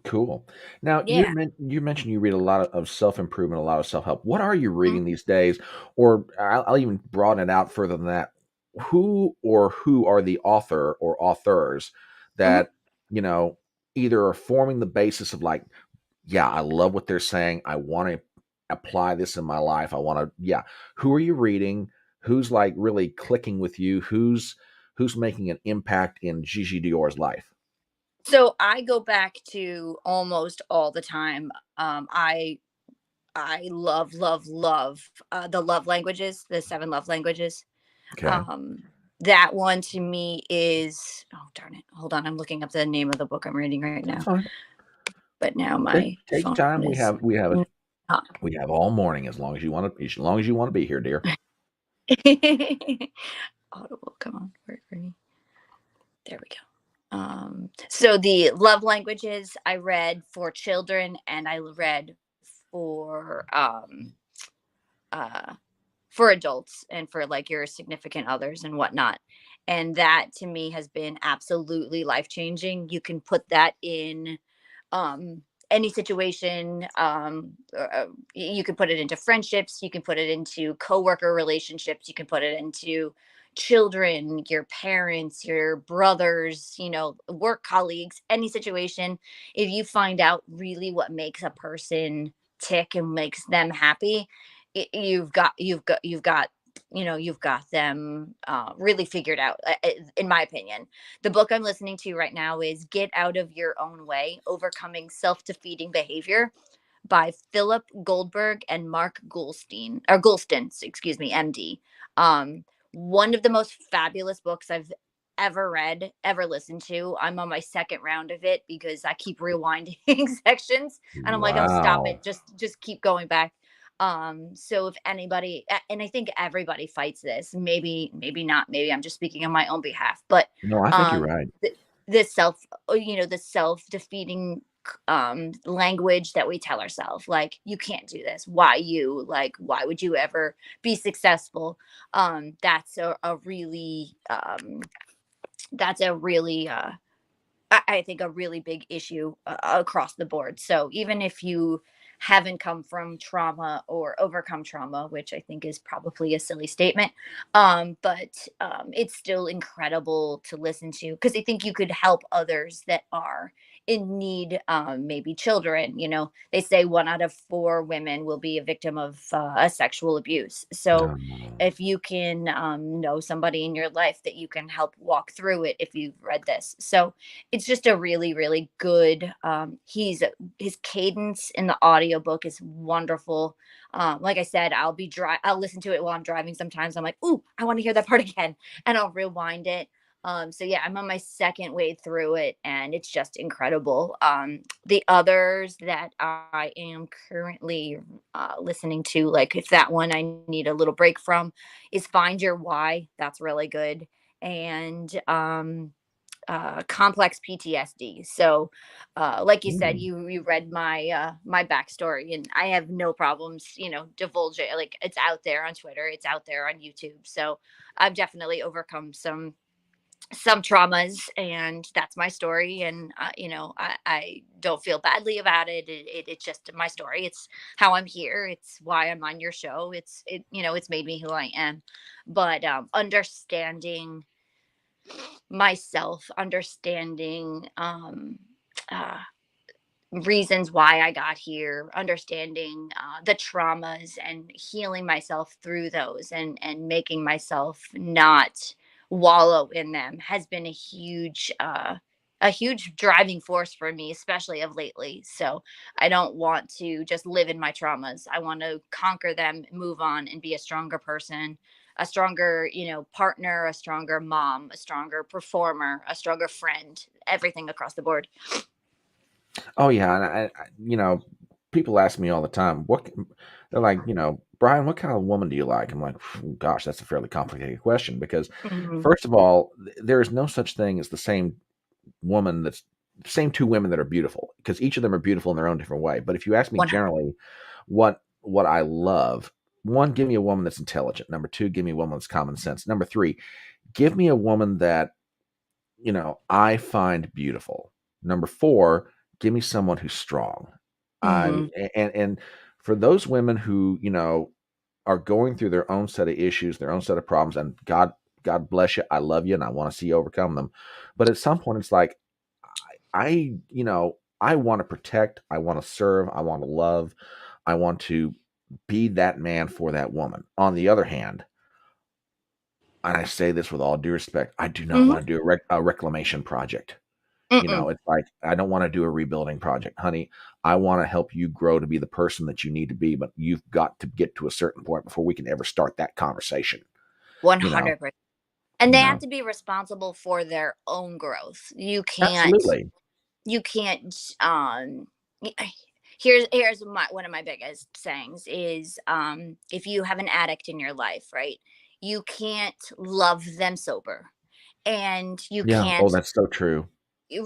Cool. Now, Yeah. you mentioned you read a lot of self-improvement, a lot of self-help. What are you Mhm, reading these days? Or I'll even broaden it out further than that. Who are the author or authors mhm. that, you know, either are forming the basis of like, yeah, I love what they're saying. I want to apply this in my life. I want to, yeah. Who are you reading? Who's like really clicking with you? Who's making an impact in Gigi Dior's life? So I go back to almost all the time. I love the love languages, the seven love languages. Okay. Um, that one to me is oh darn it. Hold on, I'm looking up the name of the book I'm reading right That's now. fine. But now Take my take your phone time. is not. We have all morning as long as you want to as long as you want to be here, dear. Audible, come on, work for me. There we go. So the love languages I read for children, and I read for uh for adults and for like your significant others and whatnot. And that to me has been absolutely life changing. You can put that in um any situation. You can put it into friendships, you can put it into coworker relationships, you can put it into children, your parents, your brothers, work colleagues, any situation. If you find out really what makes a person tick and makes them happy, you've got them really figured out, in my opinion. The book I'm listening to right now is Get Out of Your Own Way: Overcoming Self-Defeating Behavior by Philip Goldberg and Mark Goulston, excuse me, MD. One of the most fabulous books I've ever read, ever listened to. I'm on my second round of it because I keep rewinding sections, and I'm like, oh, stop Wow. it. Just keep going back. So if anybody, and I think everybody fights this, maybe not, maybe I'm just speaking on my own behalf, but No, I think you're um right. the, the self the self-defeating language that we tell ourselves, like, you can't do this, why you, like, why would you ever be successful? That's a really I think a really big issue across the board. So even if you haven't come from trauma or overcome trauma, which I think is probably a silly statement. But it's still incredible to listen to, because I think you could help others that are in need, maybe children. They say 1 out of 4 women will be a victim of a sexual abuse. So No. if you can know somebody in your life that you can help walk through it, if you've read this. So it's just a really, really good, his cadence in the audiobook is wonderful. Like I said, I'll listen to it while I'm driving. Sometimes I'm like, ooh, I want to hear that part again, and I'll rewind it. So yeah, I'm on my second way through it, and it's just incredible. The others that I am currently listening to, like if that one I need a little break from, is Find Your Why. That's really good. And complex PTSD. So, like you said, Mm. you read my backstory, and I have no problems, divulge it. Like, it's out there on Twitter, it's out there on YouTube. So I've definitely overcome some traumas, and that's my story. And I don't feel badly about it. It's just my story. It's how I'm here. It's why I'm on your show. It's made me who I am. But understanding myself, understanding uh, reasons why I got here, understanding the traumas and healing myself through those, and making myself not wallow in them, has been a huge driving force for me, especially of lately. So I don't want to just live in my traumas. I want to conquer them, move on, and be a stronger person, a stronger, partner, a stronger mom, a stronger performer, a stronger friend, everything across the board. Oh yeah, and people ask me all the time, they're like, Brian, what kind of woman do you like? I'm like, gosh, that's a fairly complicated question because, Mhm. first of all, there is no such thing as the woman that's same two women that are beautiful, because each of them are beautiful in their own different way. But if you ask me 100. generally, what I love, one, give me a woman that's intelligent. Number two, give me a woman that's common sense. Number three, give me a woman that I find beautiful. Number four, give me someone who's strong. Mhm. And for those women who, are going through their own set of issues, their own set of problems, and God bless you, I love you, and I want to see you overcome them. But at some point, it's like I want to protect, I want to serve, I want to love, I want to be that man for that woman. On the other hand, and I say this with all due respect, I do not Mhm. want to do a reclamation project. Mm-mm. It's like, I don't want to do a rebuilding project, honey. I want to help you grow to be the person that you need to be, but you've got to get to a certain point before we can ever start that conversation. You know, 100%. And you they have know, to be responsible for their own growth. absolutely. You can't y- here's one of my biggest sayings is, if you have an addict in your life, right? You can't love them sober, and you Yeah. Oh, can't. that's so true.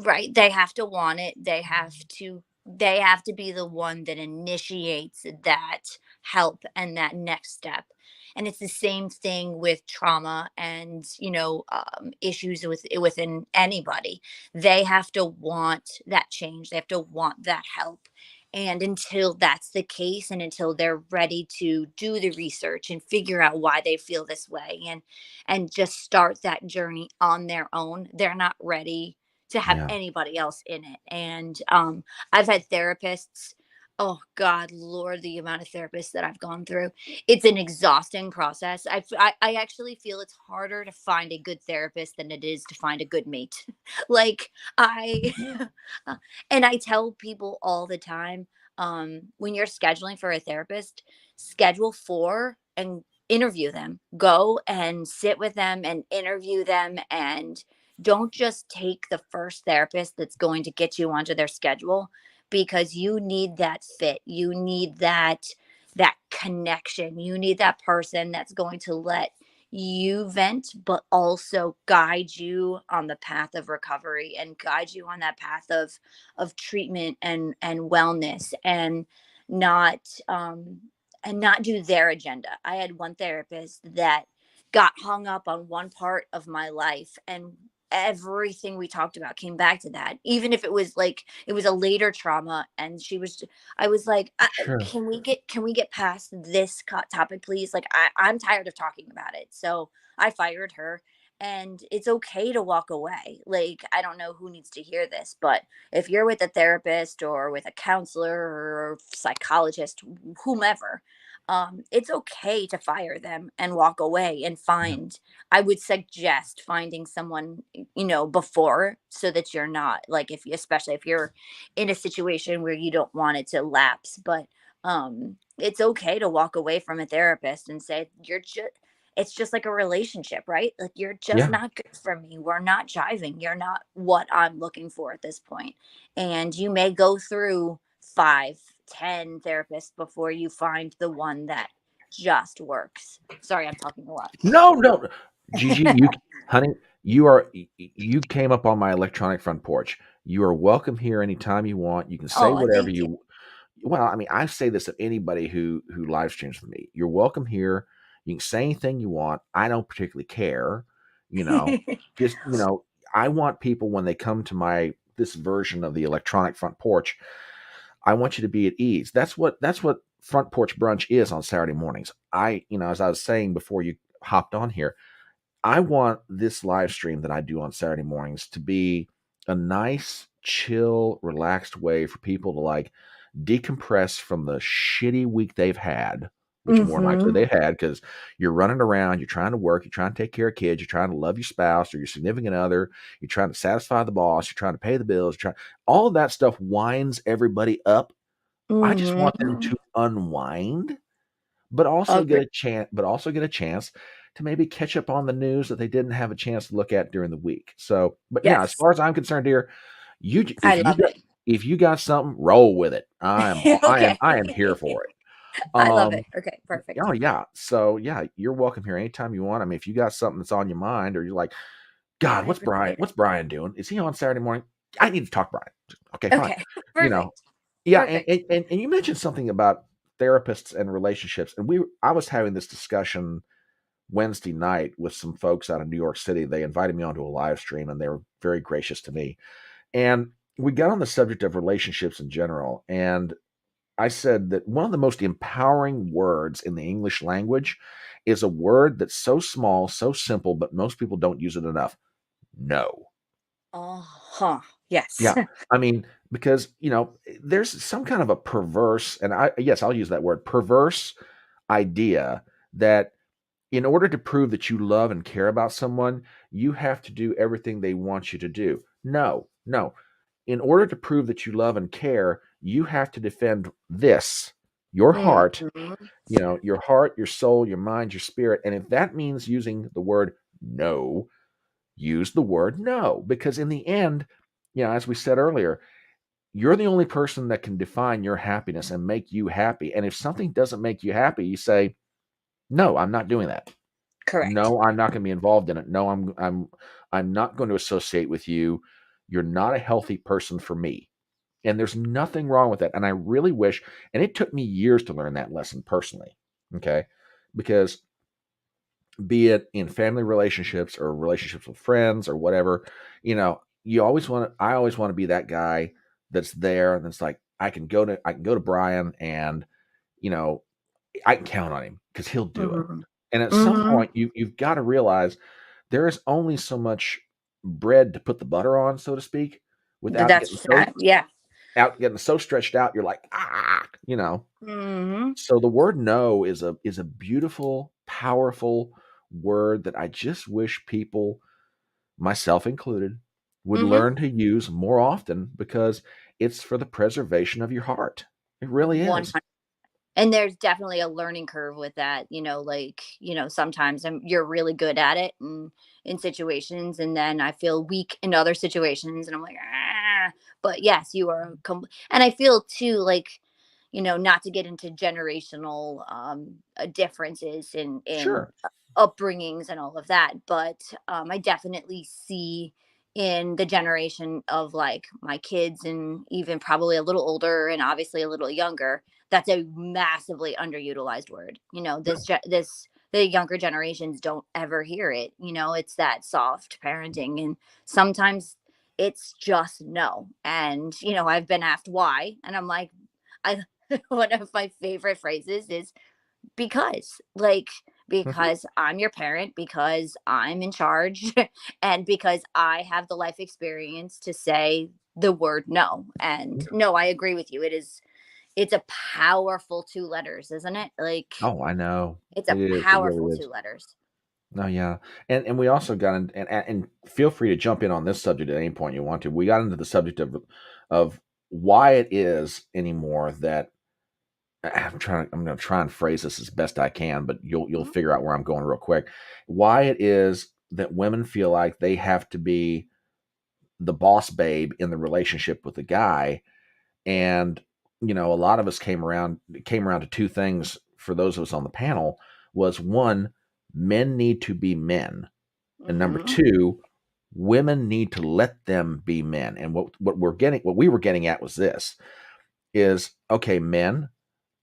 Right, they have to want it. They have to be the one that initiates that help and that next step. And it's the same thing with trauma and, issues within anybody. They have to want that change. They have to want that help. And until that's the case, and until they're ready to do the research and figure out why they feel this way, and just start that journey on their own, they're not ready to have Yeah. anybody else in it. And I've had therapists. Oh God, Lord, the amount of therapists that I've gone through. It's an exhausting process. I actually feel it's harder to find a good therapist than it is to find a good mate. Like, I and I tell people all the time, when you're scheduling for a therapist, schedule for and interview them. Go and sit with them and interview them, and don't just take the first therapist that's going to get you onto their schedule, because you need that fit. You need that connection. You need that person that's going to let you vent, but also guide you on the path of recovery, and guide you on that path of treatment and wellness, not um not do their agenda. I had one therapist that got hung up on one part of my life, and everything we talked about came back to that. Even if it was like it was a later trauma, and I was like, Sure. can we get past this topic, please? Like I'm tired of talking about it. So I fired her, and it's okay to walk away. Like I don't know who needs to hear this, but if you're with a therapist or with a counselor or psychologist, whomever, it's okay to fire them and walk away and Yeah. find. I would suggest finding someone, before, so that you're not like, if you, especially if you're in a situation where you don't want it to lapse. But it's okay to walk away from a therapist and say, you're just, it's just like a relationship, right? Like you're just Yeah. not good for me. We're not jiving. You're not what I'm looking for at this point. And you may go through 5, 10 therapists before you find the one that just works. Sorry, I'm talking a lot. No, no. Gigi, honey, you came up on my electronic front porch. You are welcome here anytime you want. You can say Oh, whatever thank you. you well, I mean, I say this of anybody who live streams with me. You're welcome here. You can say anything you want. I don't particularly care. You know, just I want people when they come to my this version of the electronic front porch. I want you to be at ease. That's what front porch brunch is on Saturday mornings. As I was saying before you hopped on here, I want this live stream that I do on Saturday mornings to be a nice, chill, relaxed way for people to like decompress from the shitty week they've had, which more than likely Mhm. they had because you're running around, you're trying to work, you're trying to take care of kids, you're trying to love your spouse or your significant other, you're trying to satisfy the boss, you're trying to pay the bills, all of that stuff winds everybody up. I just want them Mhm. to unwind, but also Agree. get a chance to maybe catch up on the news that they didn't have a chance to look at during the week. So, but yeah, as Yes. far as I'm concerned here, you I if you love got it. if you got something, roll with it. Okay. I am here for it. I love Um, it. Okay, perfect. oh yeah. So yeah, you're welcome here anytime you want. I mean, if you got something that's on your mind, or you're like, God, I appreciate it. What's Brian doing? Is he on Saturday morning? I need to talk to Brian. Okay, fine. Okay. You know, Perfect. yeah, Perfect. and you mentioned something about therapists and relationships, and I was having this discussion Wednesday night with some folks out of New York City. They invited me onto a live stream, and they were very gracious to me. And we got on the subject of relationships in general, and I said that one of the most empowering words in the English language is a word that's so small, so simple, but most people don't use it enough. No. Uh-huh. Yes. Yeah. I mean, because, there's some kind of a perverse, and yes, I'll use that word, perverse idea that in order to prove that you love and care about someone, you have to do everything they want you to do. No, no. In order to prove that you love and care, you have to defend this, your heart, Mhm. your heart, your soul, your mind, your spirit. And if that means using the word no, use the word no. Because in the end, as we said earlier, you're the only person that can define your happiness and make you happy. And if something doesn't make you happy, you say, no, I'm not doing that. Correct. No, I'm not going to be involved in it. No, I'm not going to associate with you. You're not a healthy person for me. And there's nothing wrong with that. And I really wish, and it took me years to learn that lesson personally. Okay. Because be it in family relationships or relationships with friends or whatever, I always want to be that guy that's there and it's like I can go to Brian and you know, I can count on him because he'll do it. Mhm. And at some Mhm. point you've got to realize there is only so much bread to put the butter on, so to speak, without getting That's yeah. so stretched out, you're like, ah. Mhm. So the word no is a beautiful, powerful word that I just wish people, myself included, would Mhm. learn to use more often because it's for the preservation of your heart. It really is. 100. And there's definitely a learning curve with that, like, sometimes you're really good at it and in situations, and then I feel weak in other situations, and I'm like, ah. But yes, you are and I feel too like, not to get into generational differences in Sure. upbringings and all of that, but I definitely see in the generation of like my kids, and even probably a little older and obviously a little younger, that's a massively underutilized word. This the younger generations don't ever hear it. It's that soft parenting, and sometimes it's just no. And I've been asked why, and I'm like, I one of my favorite phrases is because, like, because I'm your parent, because I'm in charge, and because I have the life experience to say the word no. And no, I agree with you. It's a powerful two letters, isn't it? Like, Oh, I know. it's It a is, it powerful really two is. letters. No, yeah, and we also got in, and feel free to jump in on this subject at any point you want to. We got into the subject of why it is anymore that I'm going to try and phrase this as best I can, but you'll Mhm. figure out where I'm going real quick. Why it is that women feel like they have to be the boss babe in the relationship with the guy, and a lot of us came around to two things for those of us on the panel. Was one, men need to be men, and number Mhm. two, women need to let them be men. And what we were getting at was this: is okay, men,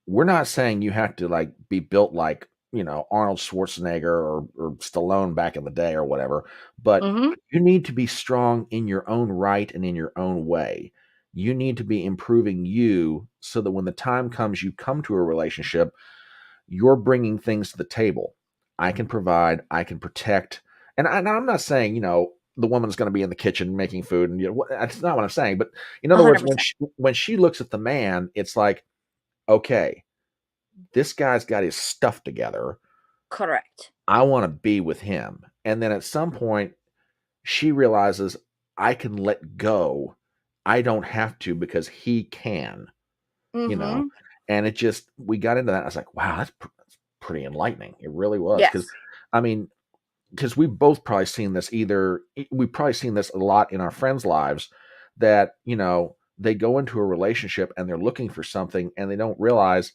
we're not saying you have to like be built like Arnold Schwarzenegger or Stallone back in the day or whatever, but Mhm. you need to be strong in your own right and in your own way. You need to be improving you so that when the time comes, you come to a relationship, you're bringing things to the table. I can provide, I can protect, and I'm not saying the woman's going to be in the kitchen making food, and that's not what I'm saying. But in other words, 100%. when she looks at the man, it's like, okay, this guy's got his stuff together. Correct. I want to be with him. And then at some point, she realizes I can let go. I don't have to because he can, you know. Mhm. And we got into that. I was like, wow, that's pretty enlightening. It really was. Because, Yes. I mean, because we've both probably seen this we've probably seen this a lot in our friends' lives that, they go into a relationship and they're looking for something and they don't realize,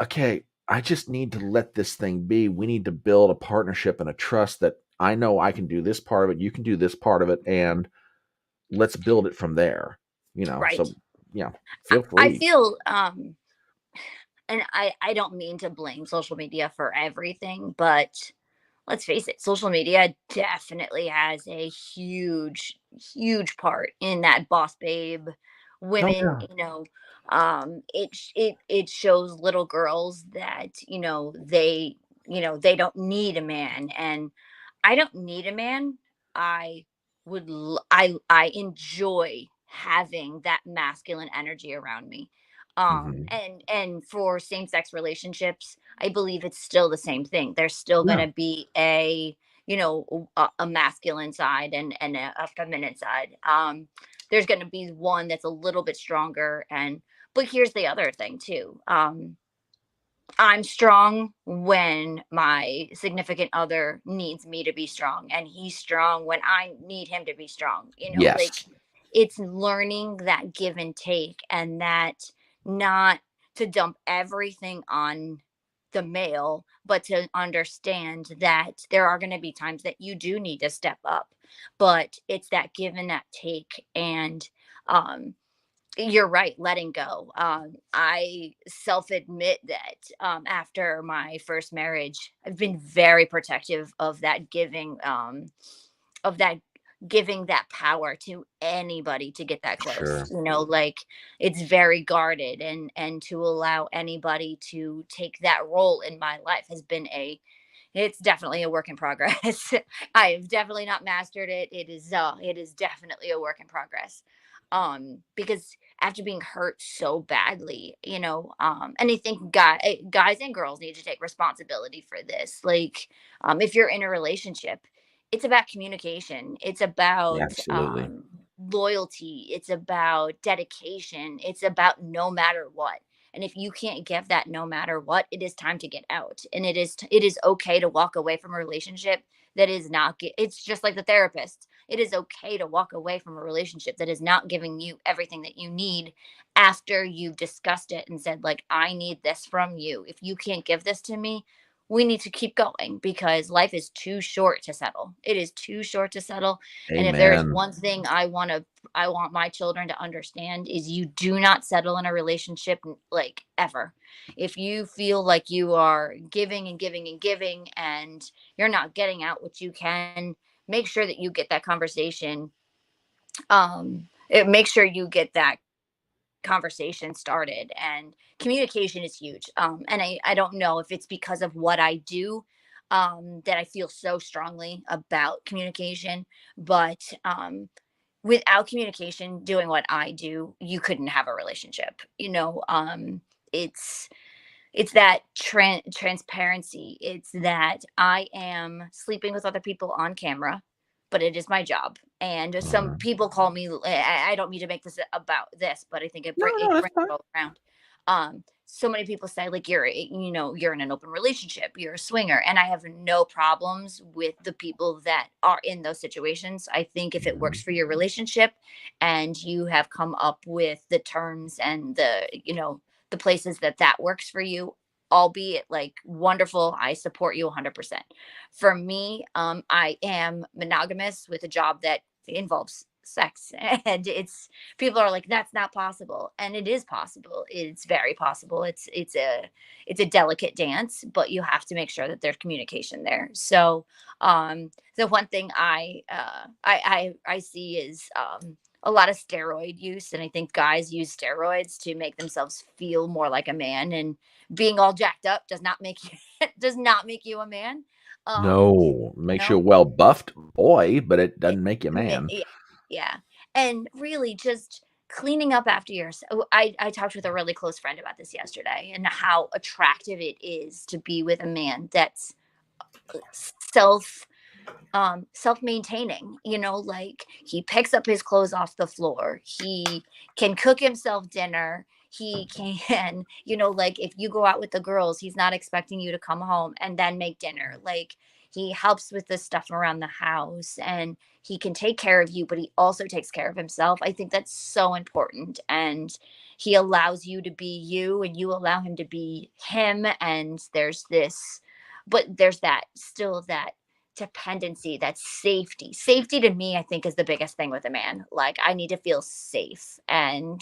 okay, I just need to let this thing be. We need to build a partnership and a trust that I know I can do this part of it, you can do this part of it, and let's build it from there. Right. So yeah, I, feel I free. feel and I don't mean to blame social media for everything, but let's face it, social media definitely has a huge, huge part in that boss babe Oh women. yeah. It shows little girls that they don't need a man, and I don't need a man. I enjoy having that masculine energy around me. Hmm. And for same sex relationships, I believe it's still the same thing. There's still going Yeah, to be a masculine side and a feminine side. There's going to be one that's a little bit stronger. And but here's the other thing too. I'm strong when my significant other needs me to be strong, and he's strong when I need him to be strong. Like, yes, it's learning that give and take, and that not to dump everything on the male, but to understand that there are going to be times that you do need to step up. But it's that give and that take. And um you're right, letting go. I self admit that after my first marriage, I've been very protective of that giving that power to anybody to get that close. sure, Like, it's very guarded, and to allow anybody to take that role in my life has been it's definitely a work in progress. I have definitely not mastered it. It is definitely a work in progress. Because after being hurt so badly, and I think guys and girls need to take responsibility for this. Like, if you're in a relationship, it's about communication. It's about absolutely, loyalty. It's about dedication. It's about no matter what. And if you can't give that no matter what, it is time to get out. And it is okay to walk away from a relationship that is not it's just like the therapist. It is okay to walk away from a relationship that is not giving you everything that you need after you've discussed it and said, like, I need this from you. If you can't give this to me, we need to keep going because life is too short to settle. It is too short to settle. And if there is Amen. one thing I want my children to understand is you do not settle in a relationship like ever. If you feel like you are giving and giving and giving and you're not getting out what you can, make sure that you get that conversation. Make sure you get that conversation started, and communication is huge. And I don't know if it's because of what I do, that I feel so strongly about communication, but without communication doing what I do, you couldn't have a relationship, it's it's that transparency. It's that I am sleeping with other people on camera, but it is my job. And some Mhm. people call me. I don't mean to make this about this, but I think No, it no, that's brings fine. it all around. So many people say like you're in an open relationship, you're a swinger, and I have no problems with the people that are in those situations. I think if it works Mhm. for your relationship, and you have come up with the terms and the places that works for you, albeit like wonderful, I support you 100%. For me, I am monogamous with a job that involves sex and it's people are like that's not possible, and it is possible. It's very possible. It's a delicate dance, but you have to make sure that there's communication there. So the one thing I see is a lot of steroid use, and I think guys use steroids to make themselves feel more like a man, and being all jacked up does not make you does not make you a man. No, You makes you a know, well-buffed boy, but it it, doesn't make you a man. yeah, yeah, and really just cleaning up after yourself. I talked with a really close friend about this yesterday, and how attractive it is to be with a man that's self self-maintaining, like he picks up his clothes off the floor, he can cook himself dinner, he can like if you go out with the girls, he's not expecting you to come home and then make dinner. Like he helps with the stuff around the house, and he can take care of you, but he also takes care of himself. I think that's so important, and he allows you to be you and you allow him to be him. And there's that still that dependency, that safety. Safety to me, I think, is the biggest thing with a man. Like I need to feel safe, and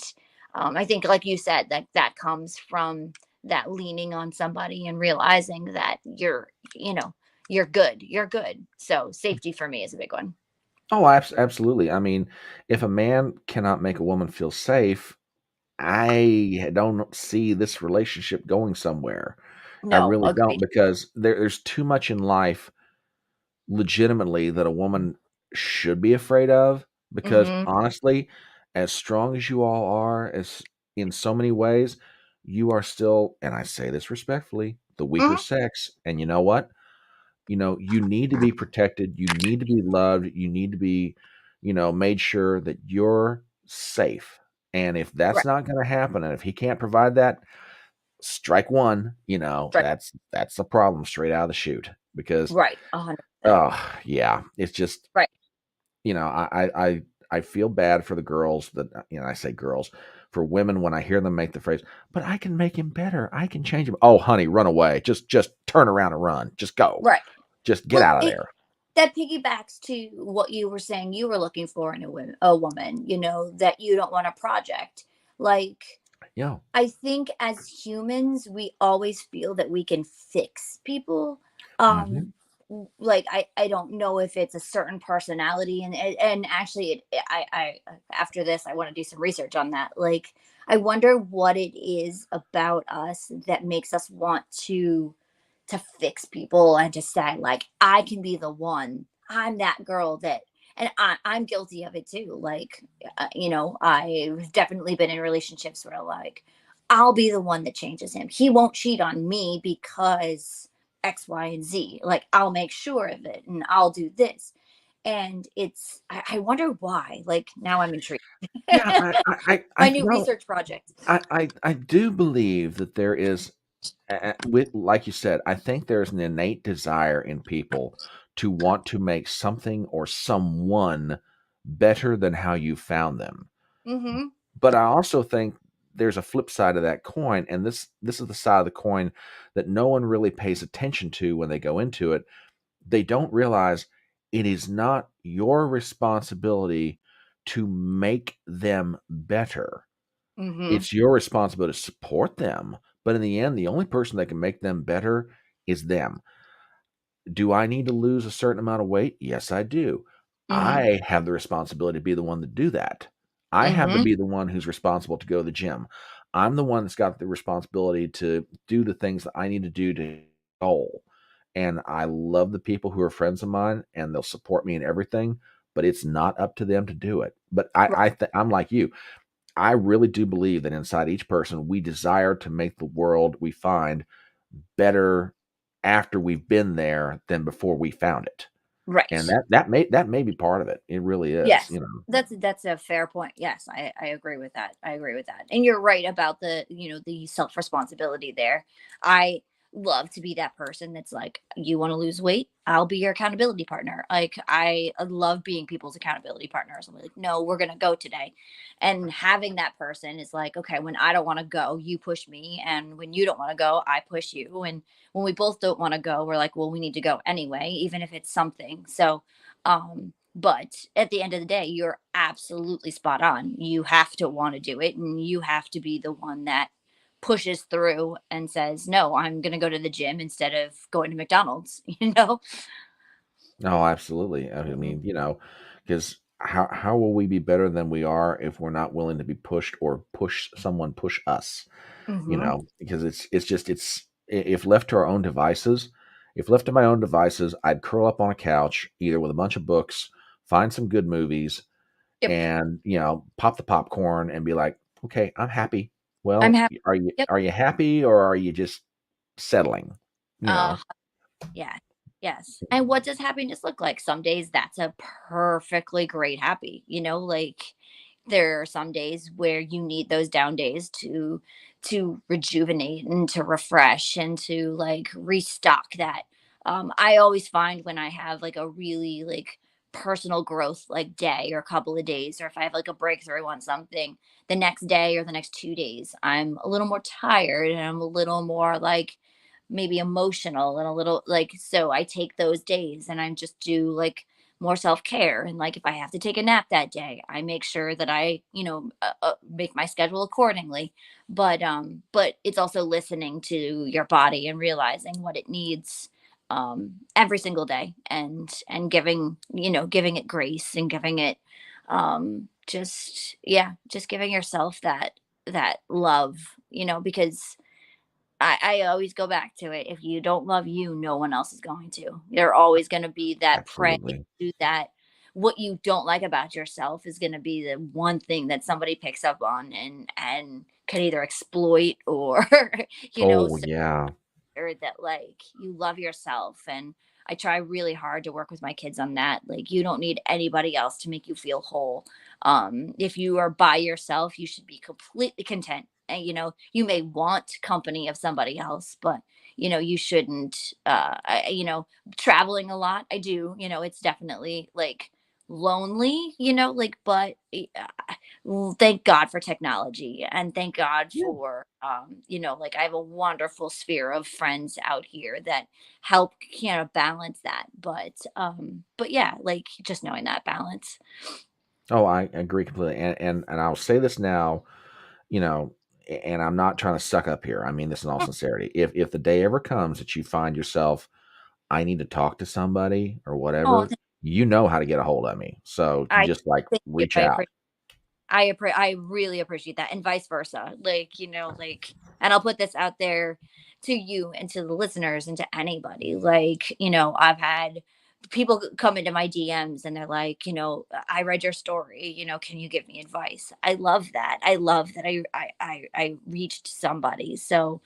I think, like you said, that comes from that leaning on somebody and realizing that you know, you're good. You're good. So safety for me is a big one. Oh, absolutely. I mean, if a man cannot make a woman feel safe, I don't see this relationship going somewhere. I No, really don't agreed. because there's too much in life legitimately that a woman should be afraid of because Mm-hmm. honestly, as strong as you all are, as in so many ways, you are still, and I say this respectfully, the weaker Hmm. sex. And you know what? You need to be protected. You need to be loved. You need to be, made sure that you're safe. And if that's Right. not going to happen, and if he can't provide that, strike one. Right. That's the problem straight out of the chute. Because, Right. 100%. oh yeah, it's just Right. I feel bad for the girls that I say girls for women when I hear them make the phrase, but I can make him better. I can change him. Oh, honey, run away. Just turn around and run. Just go. Right. Just get Well, out of there. that piggybacks to what you were saying you were looking for in a woman, that you don't want a project. Like, Yeah. I think as humans, we always feel that we can fix people. Mhm. Like I don't know if it's a certain personality, and actually, I after this, I want to do some research on that. Like, I wonder what it is about us that makes us want to fix people and to say like I can be the one. I'm that girl that, and I'm guilty of it too. Like, I've definitely been in relationships where like I'll be the one that changes him. He won't cheat on me because X, Y, and Z. Like I'll make sure of it and I'll do this. And I wonder why. Like now I'm intrigued. Yeah, I My new well, research project. I do believe that there is with like you said, I think there's an innate desire in people to want to make something or someone better than how you found them. Mm-hmm. But I also think there's a flip side of that coin, and this is the side of the coin that no one really pays attention to when they go into it. They don't realize it is not your responsibility to make them better. Mhm. It's your responsibility to support them, but in the end, the only person that can make them better is them. Do I need to lose a certain amount of weight? Yes, I do. Mhm. I have the responsibility to be the one to do that. I have to Mhm. be the one who's responsible to go to the gym. I'm the one that's got the responsibility to do the things that I need to do to goal. And I love the people who are friends of mine and they'll support me in everything, but it's not up to them to do it. But I'm like you. I really do believe that inside each person, we desire to make the world we find better after we've been there than before we found it. And Right. that may be part of it. It really is, Yes, you know. that's a fair point. Yes, I agree with that. I agree with that. And you're right about the, the self responsibility there. I love to be that person that's like, you want to lose weight? I'll be your accountability partner. Like I love being people's accountability partners. I'm like, no, we're gonna go today. And having that person is like, okay, when I don't want to go, you push me. And when you don't want to go, I push you. And when we both don't want to go, we're like, well, we need to go anyway, even if it's something. So but at the end of the day, you're absolutely spot on. You have to want to do it, and you have to be the one that pushes through and says, "No, I'm going to go to the gym instead of going to McDonald's." You know? No, absolutely. I Mhm. mean, because how will we be better than we are if we're not willing to be pushed or push us? Mhm. Because if left to our own devices, if left to my own devices, I'd curl up on a couch either with a bunch of books, find some good movies, Yep. and pop the popcorn and be like, okay, I'm happy. I'm Well, happy. are you Yep. are you happy or are you just settling? You Uh know. yeah. Yes. And what does happiness look like? Some days that's a perfectly great happy, like there are some days where you need those down days to rejuvenate and to refresh and to like restock that. I always find when I have like a really like personal growth like day or a couple of days, or if I have like a breakthrough on something, the next day or the next 2 days I'm a little more tired and I'm a little more like maybe emotional and a little like, so I take those days and I just do like more self-care. And like if I have to take a nap that day, I make sure that I make my schedule accordingly. But it's also listening to your body and realizing what it needs every single day, and giving it grace and giving it just giving yourself that love, because I always go back to it. If you don't love you, no one else is going to. You're always going to be that prey Absolutely. to that. What you don't like about yourself is going to be the one thing that somebody picks up on and can either exploit or, Oh so yeah. or that like you love yourself. And I try really hard to work with my kids on that. Like you don't need anybody else to make you feel whole. If you are by yourself, you should be completely content. And you may want company of somebody else, but you shouldn't traveling a lot. I do, it's definitely like lonely, like, but well, thank God for technology, and thank God Yeah. for like I have a wonderful sphere of friends out here that help balance that. But yeah, like just knowing that balance. Oh, I agree completely. And I'll say this now, you know, and I'm not trying to suck up here. I mean this in all sincerity. If the day ever comes that you find yourself, I need to talk to somebody or Oh, whatever, you know how to get a hold of me. So you I just like thank you. reach out. I really appreciate that, and vice versa. Like, like, and I'll put this out there to you and to the listeners and to anybody. Like, I've had people come into my DMs and they're like, I read your story, can you give me advice? I love that. I love that I reached somebody. So,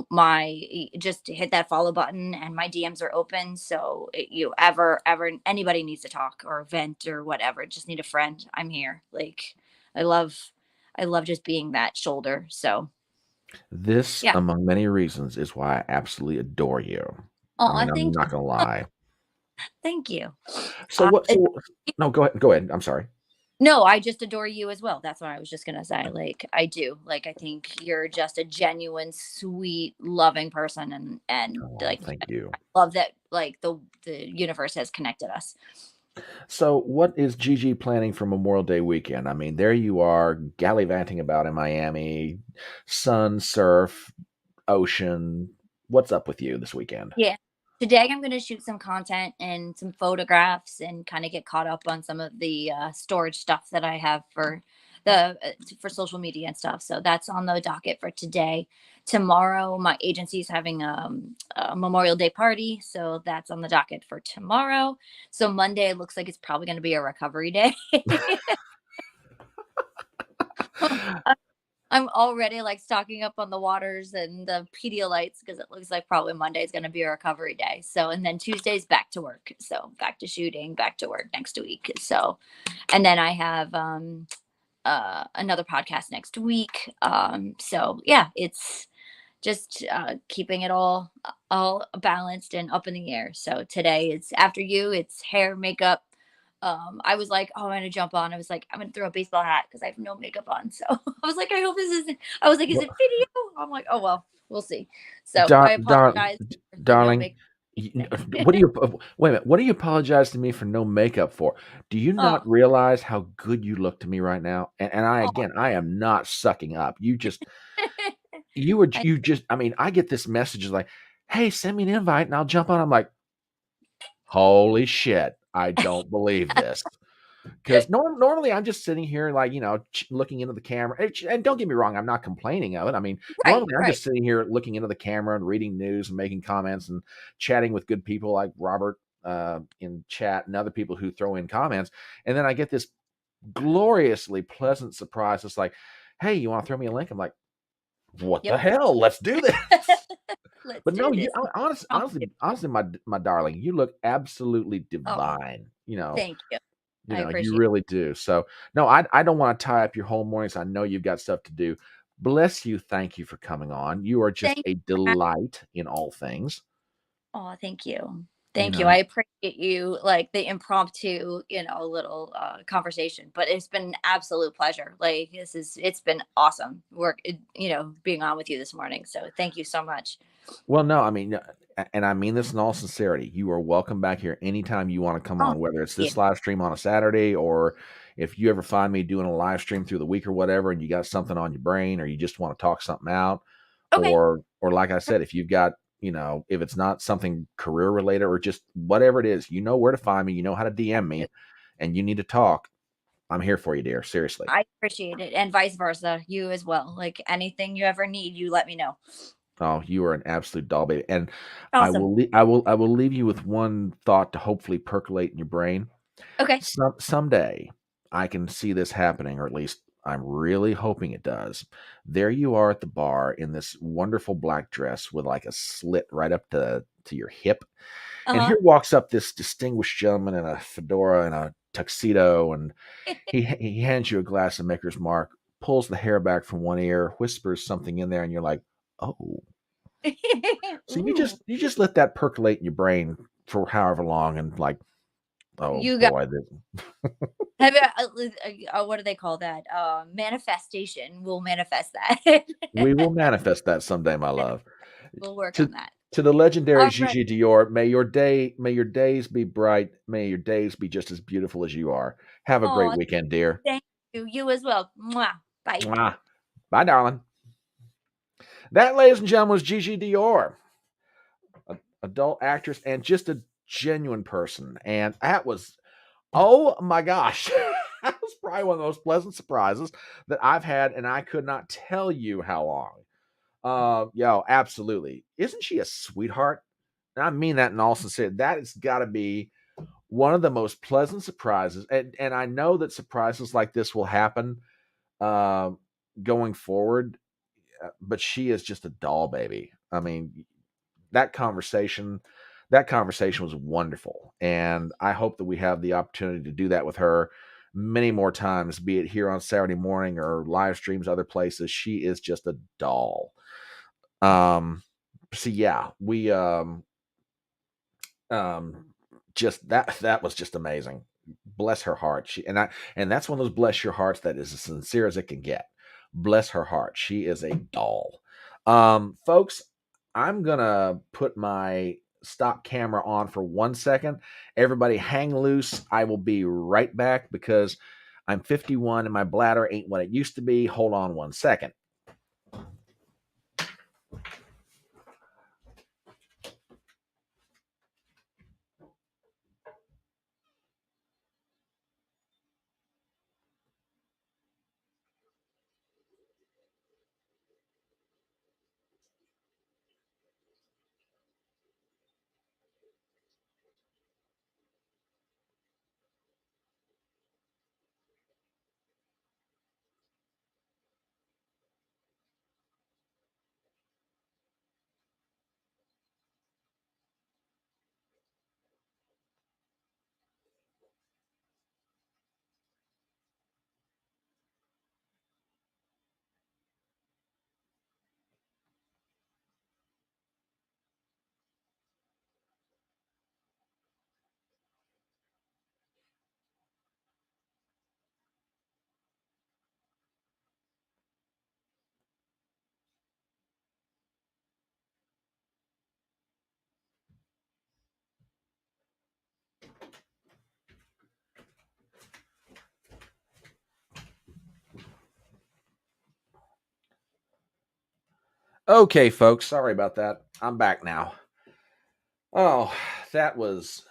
my just hit that follow button and my DMs are open. So you ever anybody needs to talk or vent or whatever, just need a friend. I'm here. Like I love I love just being that shoulder. So This, yeah. among many reasons, is why I absolutely adore you. I Oh, mean, I'm thank not you. gonna lie. Thank you. So what It, so No, go ahead. Go ahead. I'm sorry. No, I just adore you as well. That's what I was just gonna say. Like, I do. Like, I think you're just a genuine, sweet, loving person, and Oh, like, thank you. I love that. Like, the universe has connected us. So, what is Gigi planning for Memorial Day weekend? I mean, there you are gallivanting about in Miami, sun, surf, ocean. What's up with you this weekend? Yeah. Today I'm gonna shoot some content and some photographs and kind of get caught up on some of the storage stuff that I have for social media and stuff. So that's on the docket for today. Tomorrow, my agency is having a Memorial Day party, so that's on the docket for tomorrow. So Monday it looks like it's probably going to be a recovery day. I'm already like stocking up on the waters and the Pedialytes because it looks like probably Monday is going to be a recovery day. So, and then Tuesday's back to work. So, back to shooting, back to work next week. So, and then I have another podcast next week. So yeah, it's just keeping it all balanced and up in the air. So today it's after you, it's hair, makeup. I was like, oh, I'm gonna jump on. I was like, I'm gonna throw a baseball hat because I have no makeup on. So I was like, I hope this isn't. I was like, is Well, it video? I'm like, oh well, we'll see. So I dar- dar- apologize for the no darling, makeup y- thing. what do you wait a minute? What do you apologize to me for no makeup for? Do you Oh, not realize how good you look to me right now? And I oh. again, I am not sucking up. You just. I mean, I get this message like, "Hey, send me an invite and I'll jump on." I'm like, "Holy shit! I don't believe this." Because normally I'm just sitting here like, looking into the camera. And don't get me wrong, I'm not complaining of it. I mean, Right, normally I'm right. just sitting here looking into the camera and reading news and making comments and chatting with good people like Robert in chat and other people who throw in comments. And then I get this gloriously pleasant surprise. It's like, hey, you want to throw me a link? I'm like, what the Yep. hell? Let's do this. Let's But no, do you this. honestly, my darling, you look absolutely Oh, divine. thank you. I You appreciate really do. So, no, I don't wanna tie up your whole mornings. I know you've got stuff to do. Bless you. Thank you for coming on. You are just Thank a you. delight in all things, Oh, thank you. you Thank you. know. I appreciate you like the impromptu, little conversation, but it's been an absolute pleasure. Like it's been awesome being on with you this morning. So thank you so much. Well, no, I mean, and I mean this in all sincerity. You are welcome back here anytime you wanna come Oh, on, whether it's yeah. this live stream on a Saturday or if you ever find me doing a live stream through the week or whatever, and you got something on your brain or you just wanna talk something out, Okay. or like I said, if you've got, if it's not something career related or just whatever it is, you know where to find me, you know how to DM me, and you need to talk, I'm here for you, dear. Seriously. I appreciate it. And vice versa. You as well. Like anything you ever need, you let me know. Oh, you are an absolute doll baby. And Awesome. I will leave you with one thought to hopefully percolate in your brain. Okay. Someday I can see this happening, or at least I'm really hoping it does. There you are at the bar in this wonderful black dress with like a slit right up to your hip. And Uh-huh. here walks up this distinguished gentleman in a fedora and a tuxedo, and he hands you a glass of Maker's Mark, pulls the hair back from one ear, whispers something in there, and you're like, "Oh." So Ooh. you just let that percolate in your brain for however long, and like, "Oh You got boy, this." have you, what do they call that? Manifestation. We'll manifest that. We will manifest that someday, my love. We'll work To on that. to the legendary All right. Gigi Dior, may your days be bright, may your days be just as beautiful as you are. Have a great Oh, weekend, dear. thank you. You as well. Mwah. Bye. Mwah. Bye, darling. That, ladies and gentlemen, was Gigi Dior, adult actress and just a genuine person. And that was, oh my gosh, that was probably one of the most pleasant surprises that I've had, and I could not tell you how long. Yo, absolutely. Isn't she a sweetheart? And I mean that in all sincerity. That has got to be one of the most pleasant surprises. And I know that surprises like this will happen uh, going forward, but she is just a doll baby. I mean, that conversation, that conversation was wonderful. And I hope that we have the opportunity to do that with her many more times, be it here on Saturday morning or live streams, other places. She is just a doll. So yeah, we um just that was just amazing. bless her heart. And that's one of those bless your hearts that is as sincere as it can get. Bless her heart. She is a doll. Folks, I'm gonna put my stop camera on for 1 second. Everybody hang loose. I will be right back because I'm 51 and my bladder ain't what it used to be. Hold on 1 second. Okay, folks, sorry about that. I'm back now. Oh, that was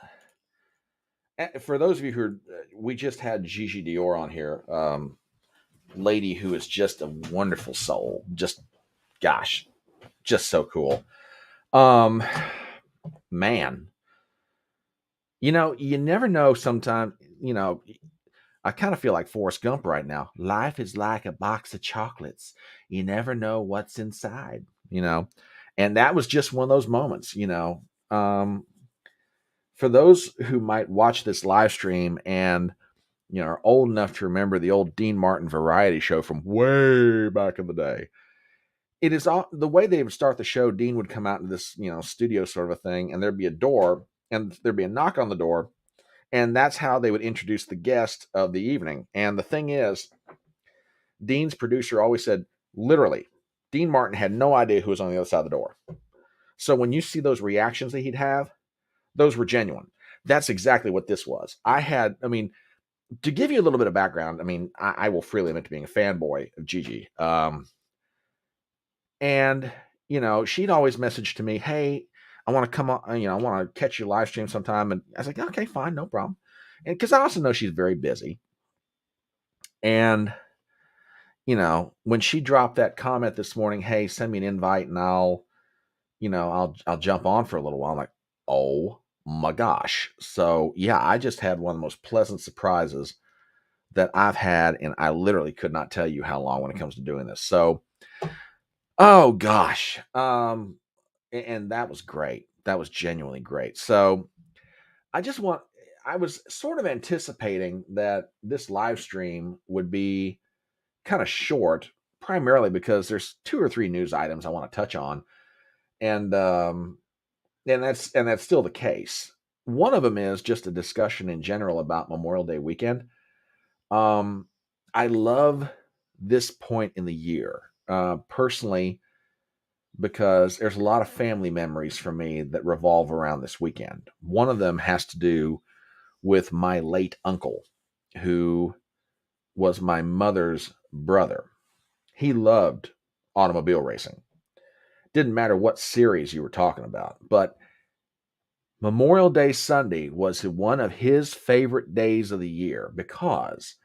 for those of you who we just had Gigi Dior on here, lady who is just a wonderful soul. Just gosh, just so cool. Um, man, you never know. Sometimes, I kind of feel like Forrest Gump right now. Life is like a box of chocolates. You never know what's inside. And that was just one of those moments. For those who might watch this live stream and are old enough to remember the old Dean Martin variety show from way back in the day. It is all the way they would start the show. Dean would come out into this, studio sort of a thing, and there'd be a door, and there'd be a knock on the door, and that's how they would introduce the guest of the evening. And the thing is, Dean's producer always said, literally, Dean Martin had no idea who was on the other side of the door. So when you see those reactions that he'd have, those were genuine. That's exactly what this was. To give you a little bit of background, I will freely admit to being a fanboy of Gigi. And, she'd always message to me, hey, I want to come on, I want to catch your live stream sometime. And I was like, okay, fine, no problem. And because I also know she's very busy. And, when she dropped that comment this morning, hey, send me an invite and I'll jump on for a little while. I'm like, oh my gosh. So yeah, I just had one of the most pleasant surprises that I've had, and I literally could not tell you how long when it comes to doing this. So, oh gosh, and that was great. That was genuinely great. So, I just want. I was sort of anticipating that this live stream would be kind of short, primarily because there's 2 or 3 news items I want to touch on, and that's still the case. One of them is just a discussion in general about Memorial Day weekend. Um, I love this point in the year, personally, because there's a lot of family memories for me that revolve around this weekend. One of them has to do with my late uncle, who was my mother's brother. He loved automobile racing. Didn't matter what series you were talking about, but Memorial Day Sunday was one of his favorite days of the year because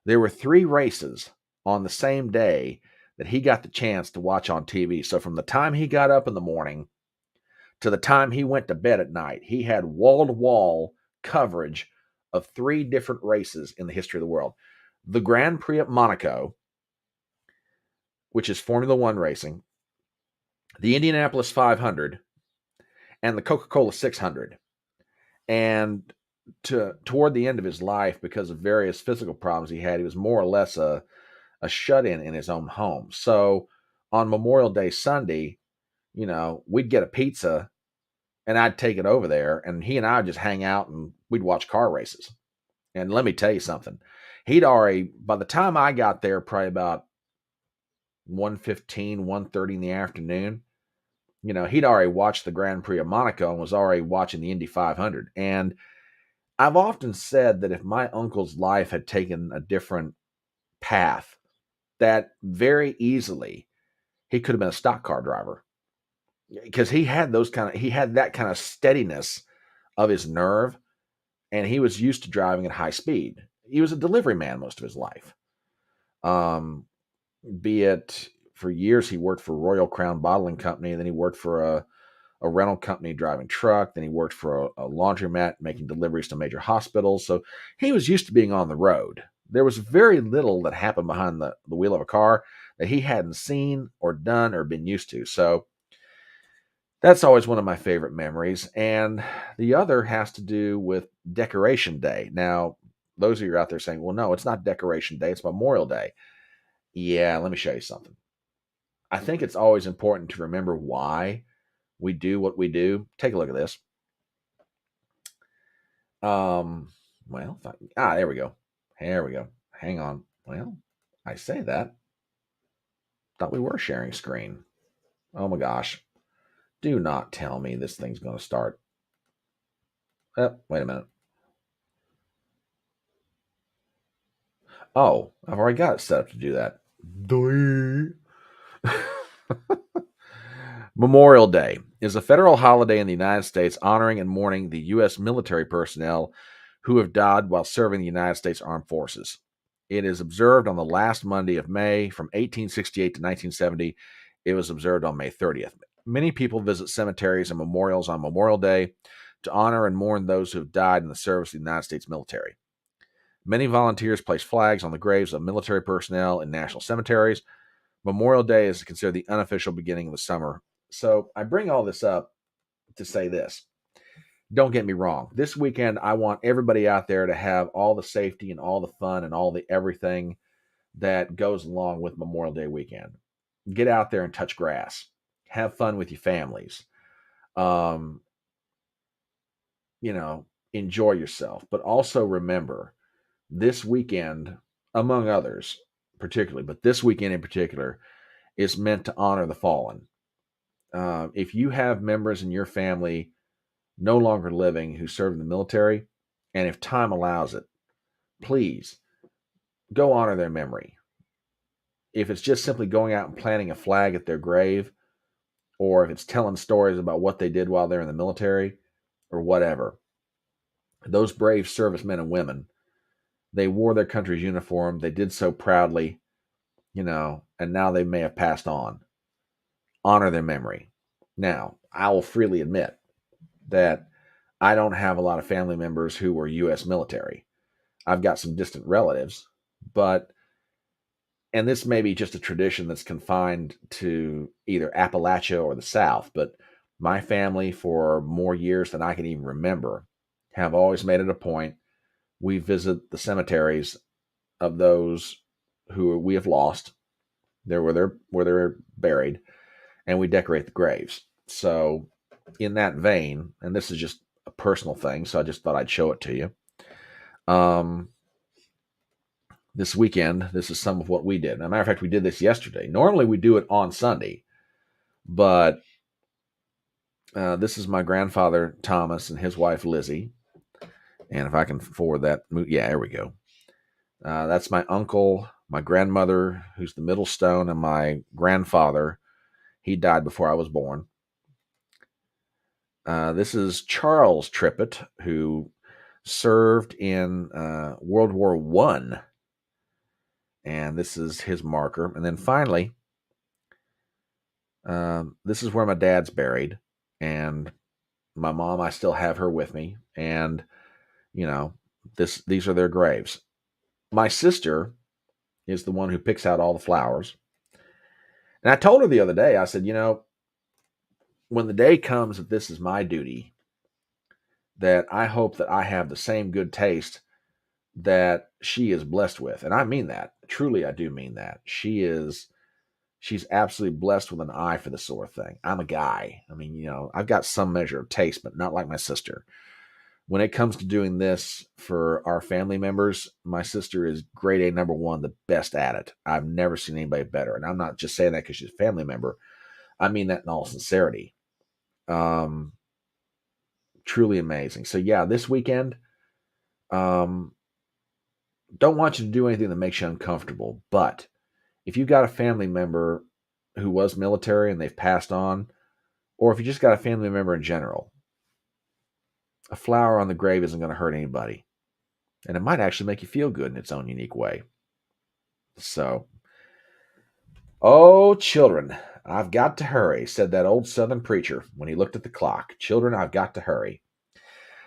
there were 3 races on the same day that he got the chance to watch on TV. So from the time he got up in the morning to the time he went to bed at night, he had wall-to-wall coverage of 3 different races in the history of the world. The Grand Prix at Monaco, which is Formula One racing, the Indianapolis 500, and the Coca-Cola 600. And toward the end of his life, because of various physical problems he had, he was more or less a shut-in in his own home. So on Memorial Day Sunday, we'd get a pizza and I'd take it over there, and he and I would just hang out and we'd watch car races. And let me tell you something. He'd already, by the time I got there, probably about 1:15, 1:30 in the afternoon, he'd already watched the Grand Prix of Monaco and was already watching the Indy 500. And I've often said that if my uncle's life had taken a different path, that very easily he could have been a stock car driver, because he had that kind of steadiness of his nerve, and he was used to driving at high speed. He was a delivery man most of his life. Be it for years, he worked for Royal Crown Bottling Company, and then he worked for a rental company driving truck. Then he worked for a laundromat making deliveries to major hospitals. So he was used to being on the road. There was very little that happened behind the wheel of a car that he hadn't seen or done or been used to. So that's always one of my favorite memories. And the other has to do with Decoration Day. Now, those of you out there saying, well, no, it's not Decoration Day, it's Memorial Day. Yeah, let me show you something. I think it's always important to remember why we do what we do. Take a look at this. Well, there we go. There we go. Hang on. Well, I say that. Thought we were sharing screen. Oh my gosh. Do not tell me this thing's going to start. Oh, wait a minute. Oh, I've already got it set up to do that. Memorial Day is a federal holiday in the United States honoring and mourning the U.S. military personnel who have died while serving the United States Armed Forces. It is observed on the last Monday of May from 1868 to 1970. It was observed on May 30th. Many people visit cemeteries and memorials on Memorial Day to honor and mourn those who have died in the service of the United States military. Many volunteers place flags on the graves of military personnel in national cemeteries. Memorial Day is considered the unofficial beginning of the summer. So I bring all this up to say this. Don't get me wrong. This weekend, I want everybody out there to have all the safety and all the fun and all the everything that goes along with Memorial Day weekend. Get out there and touch grass. Have fun with your families. Um, enjoy yourself. But also remember, this weekend, among others, particularly, but this weekend in particular, is meant to honor the fallen. If you have members in your family no longer living who served in the military, and if time allows it, please go honor their memory. If it's just simply going out and planting a flag at their grave, or if it's telling stories about what they did while they're in the military, or whatever, those brave servicemen and women, they wore their country's uniform. They did so proudly, and now they may have passed on. Honor their memory. Now, I will freely admit that I don't have a lot of family members who were U.S. military. I've got some distant relatives, and this may be just a tradition that's confined to either Appalachia or the South, but my family, for more years than I can even remember, have always made it a point. We visit the cemeteries of those who we have lost, there where they're buried, and we decorate the graves. So, in that vein, and this is just a personal thing, so I just thought I'd show it to you. This weekend, this is some of what we did. As a matter of fact, we did this yesterday. Normally, we do it on Sunday, but this is my grandfather, Thomas, and his wife, Lizzie. And if I can forward that, yeah, there we go. That's my uncle, my grandmother, who's the middle stone, and my grandfather. He died before I was born. This is Charles Trippett, who served in World War I. And this is his marker. And then finally, this is where my dad's buried. And my mom, I still have her with me. And, these are their graves. My sister is the one who picks out all the flowers. And I told her the other day, I said, when the day comes that this is my duty, that I hope that I have the same good taste that she is blessed with. And I mean that. Truly, I do mean that. She's absolutely blessed with an eye for this sort of thing. I'm a guy. I mean, I've got some measure of taste, but not like my sister. when it comes to doing this for our family members, my sister is grade A number one, the best at it. I've never seen anybody better. And I'm not just saying that because she's a family member. I mean that in all sincerity. Um, Truly amazing. So yeah, this weekend, um, don't want you to do anything that makes you uncomfortable. But if you've got a family member who was military and they've passed on, or if you just got a family member in general, a flower on the grave isn't going to hurt anybody. And it might actually make you feel good in its own unique way. So, oh, children, I've got to hurry, said that old Southern preacher when he looked at the clock. Children, I've got to hurry.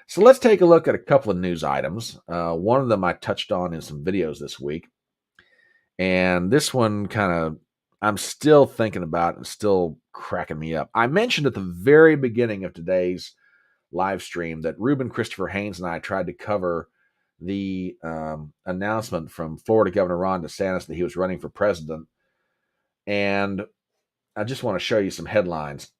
So let's take a look at a couple of news items. One of them I touched on in some videos this week. And this one I'm still thinking about and still cracking me up. I mentioned at the very beginning of today's live stream that Reuben Christopher Haynes and I tried to cover the announcement from Florida Governor Ron DeSantis that he was running for president. And I just want to show you some headlines.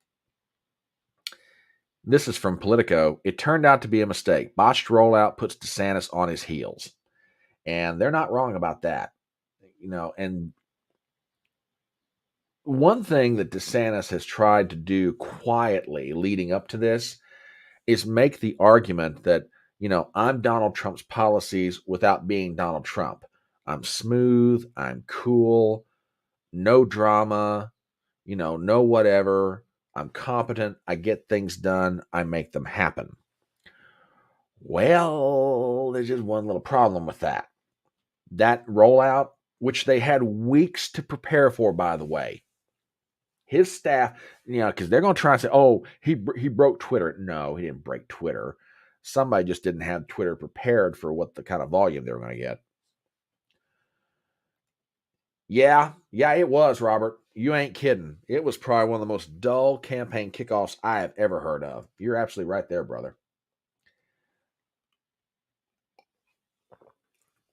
This is from Politico. It turned out to be a mistake. Botched rollout puts DeSantis on his heels. And they're not wrong about that. And one thing that DeSantis has tried to do quietly leading up to this is make the argument that, I'm Donald Trump's policies without being Donald Trump. I'm smooth, I'm cool, no drama, no whatever. I'm competent, I get things done, I make them happen. Well, there's just one little problem with that. That rollout, which they had weeks to prepare for, by the way, his staff, because they're going to try and say, oh, he broke Twitter. No, he didn't break Twitter. Somebody just didn't have Twitter prepared for what the kind of volume they were going to get. Yeah, it was, Robert. You ain't kidding. It was probably one of the most dull campaign kickoffs I have ever heard of. You're absolutely right there, brother.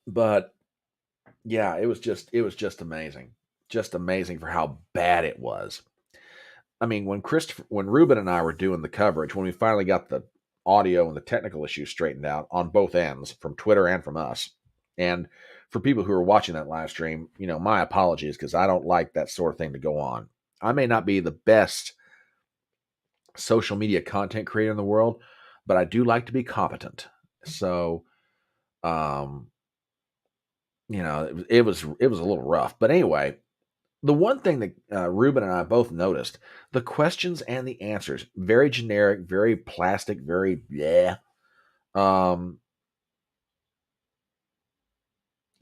But yeah, it was just amazing. Just amazing for how bad it was. I mean, when Ruben and I were doing the coverage, when we finally got the audio and the technical issues straightened out on both ends, from Twitter and from us, and for people who are watching that live stream, my apologies, because I don't like that sort of thing to go on. I may not be the best social media content creator in the world, but I do like to be competent. So, it was a little rough. But anyway, the one thing that Ruben and I both noticed, the questions and the answers, very generic, very plastic, very yeah.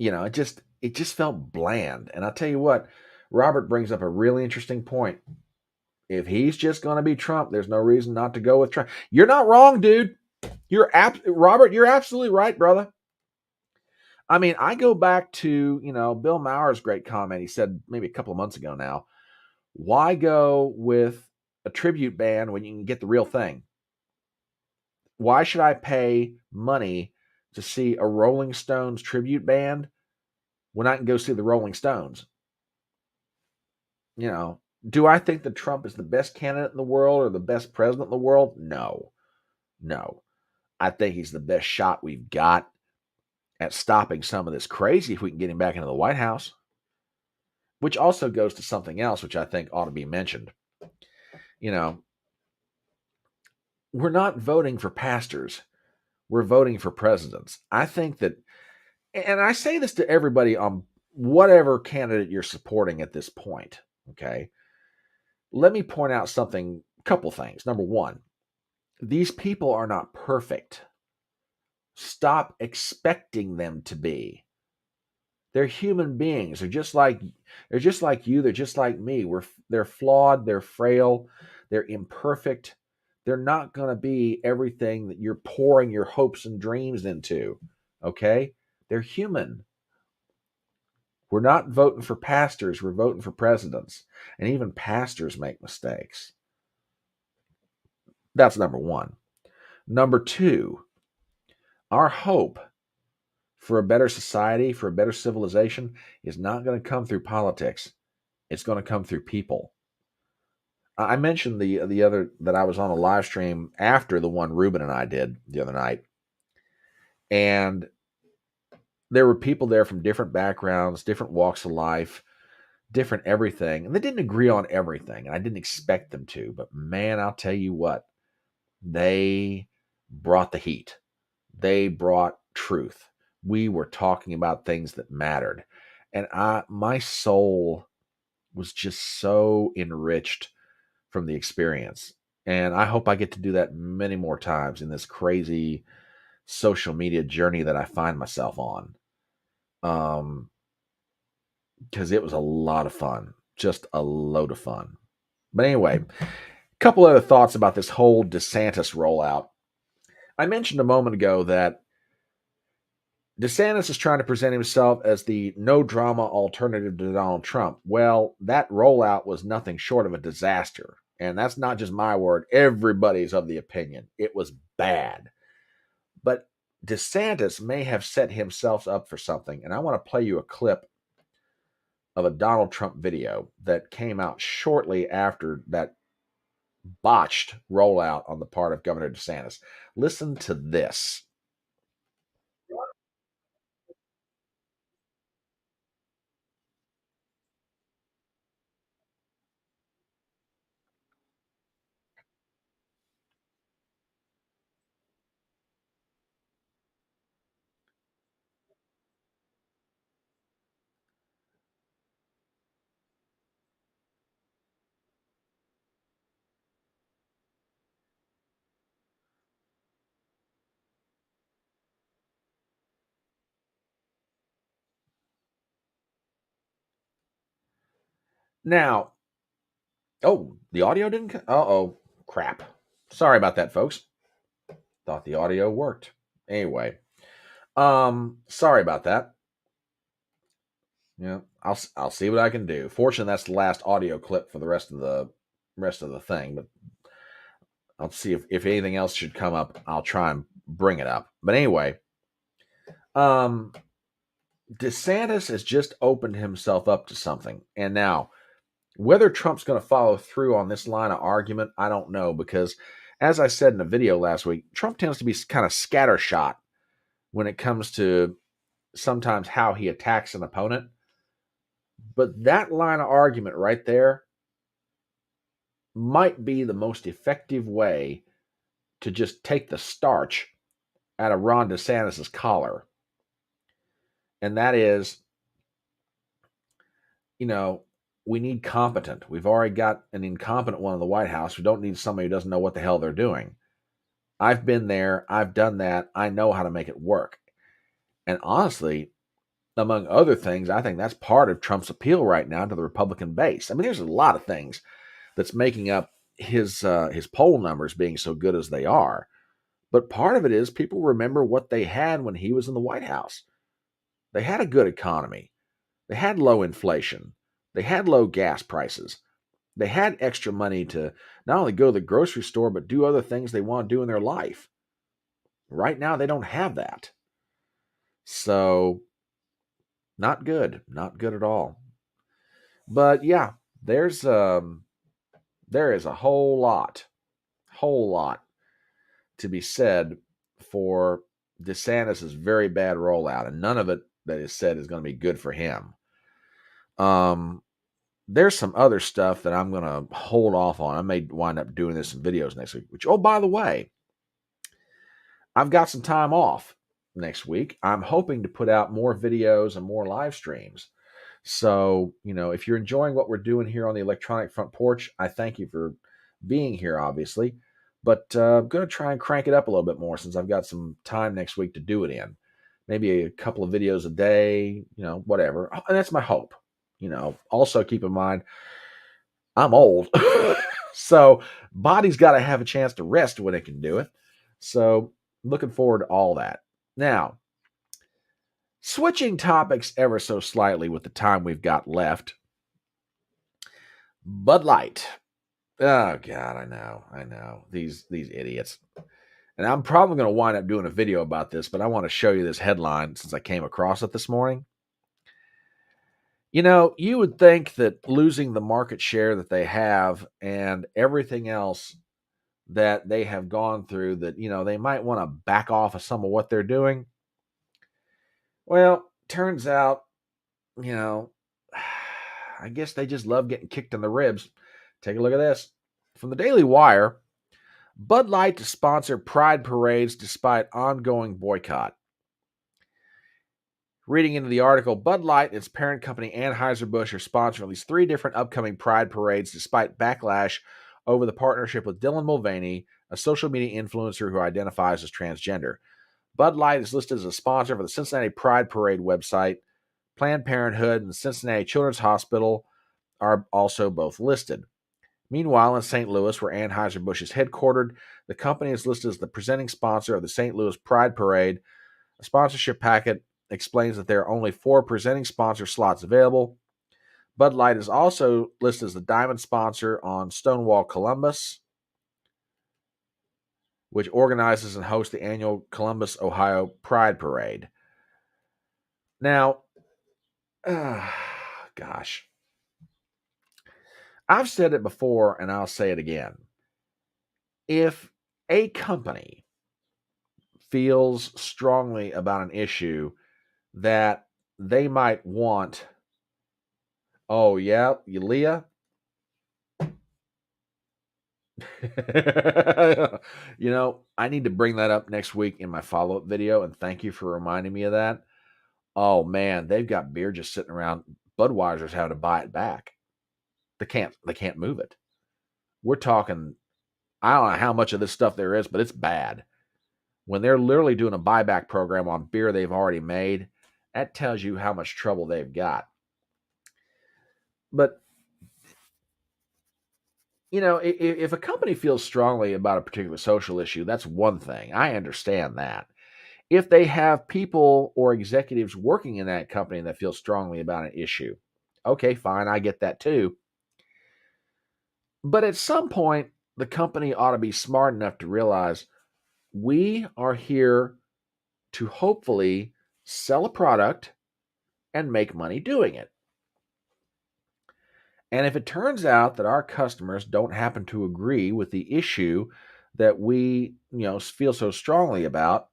It just felt bland. And I'll tell you what, Robert brings up a really interesting point. If he's just going to be Trump, there's no reason not to go with Trump. You're not wrong, dude. Robert, you're absolutely right, brother. I mean, I go back to, Bill Maher's great comment. He said maybe a couple of months ago now, why go with a tribute band when you can get the real thing? Why should I pay money to see a Rolling Stones tribute band when I can go see the Rolling Stones? Do I think that Trump is the best candidate in the world or the best president in the world? No. I think he's the best shot we've got at stopping some of this crazy if we can get him back into the White House. Which also goes to something else, which I think ought to be mentioned. We're not voting for pastors. We're voting for presidents. I think that, and I say this to everybody on whatever candidate you're supporting at this point, okay? Let me point out a couple things. Number one, these people are not perfect. Stop expecting them to be. They're human beings. They're just like you. They're just like me. They're flawed. They're frail. They're imperfect. They're not going to be everything that you're pouring your hopes and dreams into. Okay? They're human. We're not voting for pastors. We're voting for presidents. And even pastors make mistakes. That's number one. Number two, our hope for a better society, for a better civilization, is not going to come through politics. It's going to come through people. I mentioned the other that I was on a live stream after the one Ruben and I did the other night, And there were people there from different backgrounds, different walks of life, different everything. And they didn't agree on everything. And I didn't expect them to. But man, I'll tell you what, they brought the heat. They brought truth. We were talking about things that mattered. And my soul was just so enriched from the experience. And I hope I get to do that many more times in this crazy social media journey that I find myself on. Because it was a lot of fun, just a load of fun. But anyway, a couple other thoughts about this whole DeSantis rollout. I mentioned a moment ago that DeSantis is trying to present himself as the no drama alternative to Donald Trump. Well, that rollout was nothing short of a disaster. And that's not just my word. Everybody's of the opinion. It was bad. But DeSantis may have set himself up for something. And I want to play you a clip of a Donald Trump video that came out shortly after that botched rollout on the part of Governor DeSantis. Listen to this. Now, oh, the audio didn't. Uh-oh, crap. Sorry about that, folks. Thought the audio worked. Anyway, sorry about that. Yeah, I'll see what I can do. Fortunately, that's the last audio clip for the rest of the thing. But I'll see if anything else should come up. I'll try and bring it up. But anyway, um, DeSantis has just opened himself up to something, and now whether Trump's going to follow through on this line of argument, I don't know, because as I said in a video last week, Trump tends to be kind of scattershot when it comes to sometimes how he attacks an opponent. But that line of argument right there might be the most effective way to just take the starch out of Ron DeSantis's collar. And that is, you know, we need competent. We've already got an incompetent one in the White House. We don't need somebody who doesn't know what the hell they're doing. I've been there. I've done that. I know how to make it work. And honestly, among other things, I think that's part of Trump's appeal right now to the Republican base. I mean, there's a lot of things that's making up his poll numbers being so good as they are. But part of it is people remember what they had when he was in the White House. They had a good economy. They had low inflation. They had low gas prices. They had extra money to not only go to the grocery store, but do other things they want to do in their life. Right now, they don't have that. So, not good. Not good at all. But yeah, there is a whole lot to be said for DeSantis' very bad rollout, and none of it that is said is going to be good for him. There's some other stuff that I'm going to hold off on. I may wind up doing this in videos next week, which, oh, by the way, I've got some time off next week. I'm hoping to put out more videos and more live streams. So, if you're enjoying what we're doing here on the Electronic Front Porch, I thank you for being here, obviously. But I'm going to try and crank it up a little bit more since I've got some time next week to do it in. Maybe a couple of videos a day, whatever. And that's my hope. Also keep in mind, I'm old. So body's got to have a chance to rest when it can do it. So looking forward to all that. Now, switching topics ever so slightly with the time we've got left. Bud Light. Oh God, I know. These idiots. And I'm probably going to wind up doing a video about this, but I want to show you this headline since I came across it this morning. You would think that losing the market share that they have and everything else that they have gone through, that, they might want to back off of some of what they're doing. Well, turns out, you know, I guess they just love getting kicked in the ribs. Take a look at this. From the Daily Wire, Bud Light to sponsor pride parades despite ongoing boycott. Reading into the article, Bud Light and its parent company Anheuser-Busch are sponsoring at least 3 different upcoming pride parades despite backlash over the partnership with Dylan Mulvaney, a social media influencer who identifies as transgender. Bud Light is listed as a sponsor for the Cincinnati Pride Parade website. Planned Parenthood and Cincinnati Children's Hospital are also both listed. Meanwhile, in St. Louis, where Anheuser-Busch is headquartered, the company is listed as the presenting sponsor of the St. Louis Pride Parade. A sponsorship packet explains that there are only 4 presenting sponsor slots available. Bud Light is also listed as the diamond sponsor on Stonewall Columbus, which organizes and hosts the annual Columbus, Ohio Pride Parade. Now, gosh, I've said it before and I'll say it again. If a company feels strongly about an issue that they might want, oh, yeah, Leah? I need to bring that up next week in my follow-up video, and thank you for reminding me of that. Oh, man, they've got beer just sitting around. Budweiser's having to buy it back. They can't move it. We're talking, I don't know how much of this stuff there is, but it's bad. When they're literally doing a buyback program on beer they've already made, that tells you how much trouble they've got. But, if a company feels strongly about a particular social issue, that's one thing. I understand that. If they have people or executives working in that company that feel strongly about an issue, okay, fine, I get that too. But at some point, the company ought to be smart enough to realize we are here to hopefully sell a product and make money doing it. And if it turns out that our customers don't happen to agree with the issue that we, feel so strongly about,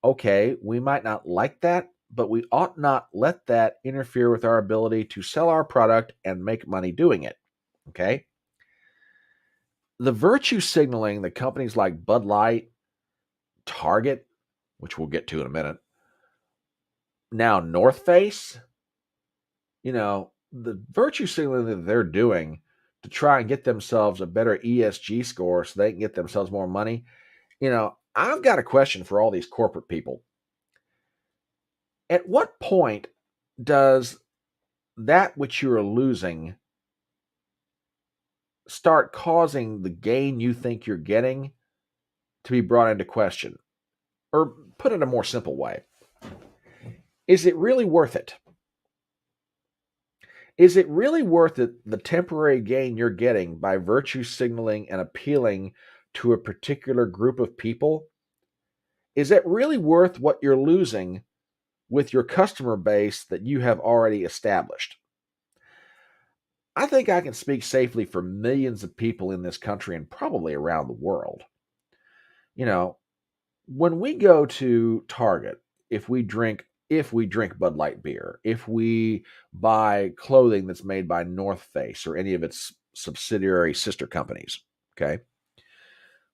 okay, we might not like that, but we ought not let that interfere with our ability to sell our product and make money doing it. Okay? The virtue signaling that companies like Bud Light, Target, which we'll get to in a minute, now North Face, the virtue signaling that they're doing to try and get themselves a better ESG score so they can get themselves more money, I've got a question for all these corporate people. At what point does that which you're losing start causing the gain you think you're getting to be brought into question? Or put it a more simple way, is it really worth it? Is it really worth it, the temporary gain you're getting by virtue signaling and appealing to a particular group of people? Is that really worth what you're losing with your customer base that you have already established? I think I can speak safely for millions of people in this country and probably around the world. When we go to Target, if we drink Bud Light beer, if we buy clothing that's made by North Face or any of its subsidiary sister companies, okay?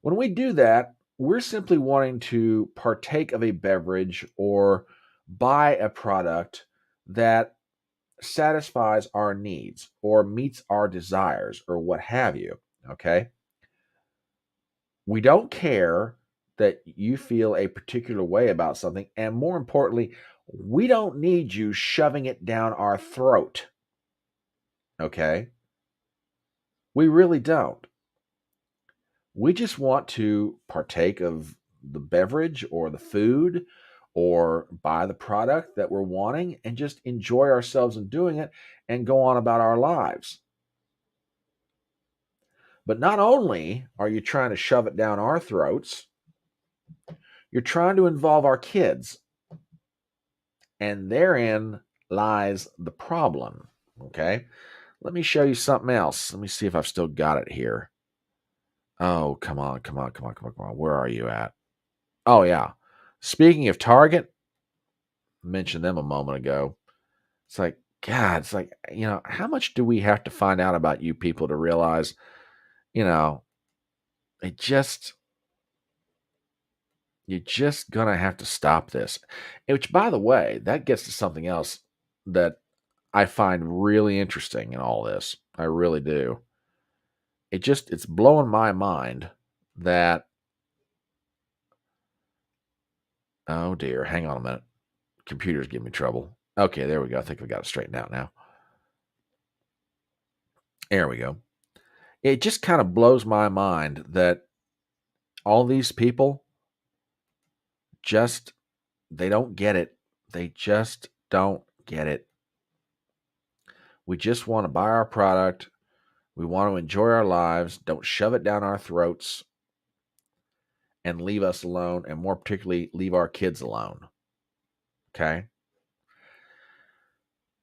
When we do that, we're simply wanting to partake of a beverage or buy a product that satisfies our needs or meets our desires or what have you, okay? We don't care that you feel a particular way about something, and more importantly, we don't need you shoving it down our throat, okay? We really don't. We just want to partake of the beverage or the food or buy the product that we're wanting and just enjoy ourselves in doing it and go on about our lives. But not only are you trying to shove it down our throats, you're trying to involve our kids. And therein lies the problem. Okay? Let me show you something else. Let me see if I've still got it here. Oh, come on. Where are you at? Oh, yeah. Speaking of Target, mentioned them a moment ago. It's like, God, it's like, how much do we have to find out about you people to realize, it just, you're just going to have to stop this. Which, by the way, that gets to something else that I find really interesting in all this. I really do. It's blowing my mind that, oh dear, hang on a minute. Computer's giving me trouble. Okay, there we go. I think we got it straightened out now. There we go. It just kind of blows my mind that all these people they don't get it. They just don't get it. We just want to buy our product. We want to enjoy our lives. Don't shove it down our throats and leave us alone, and more particularly, leave our kids alone. Okay?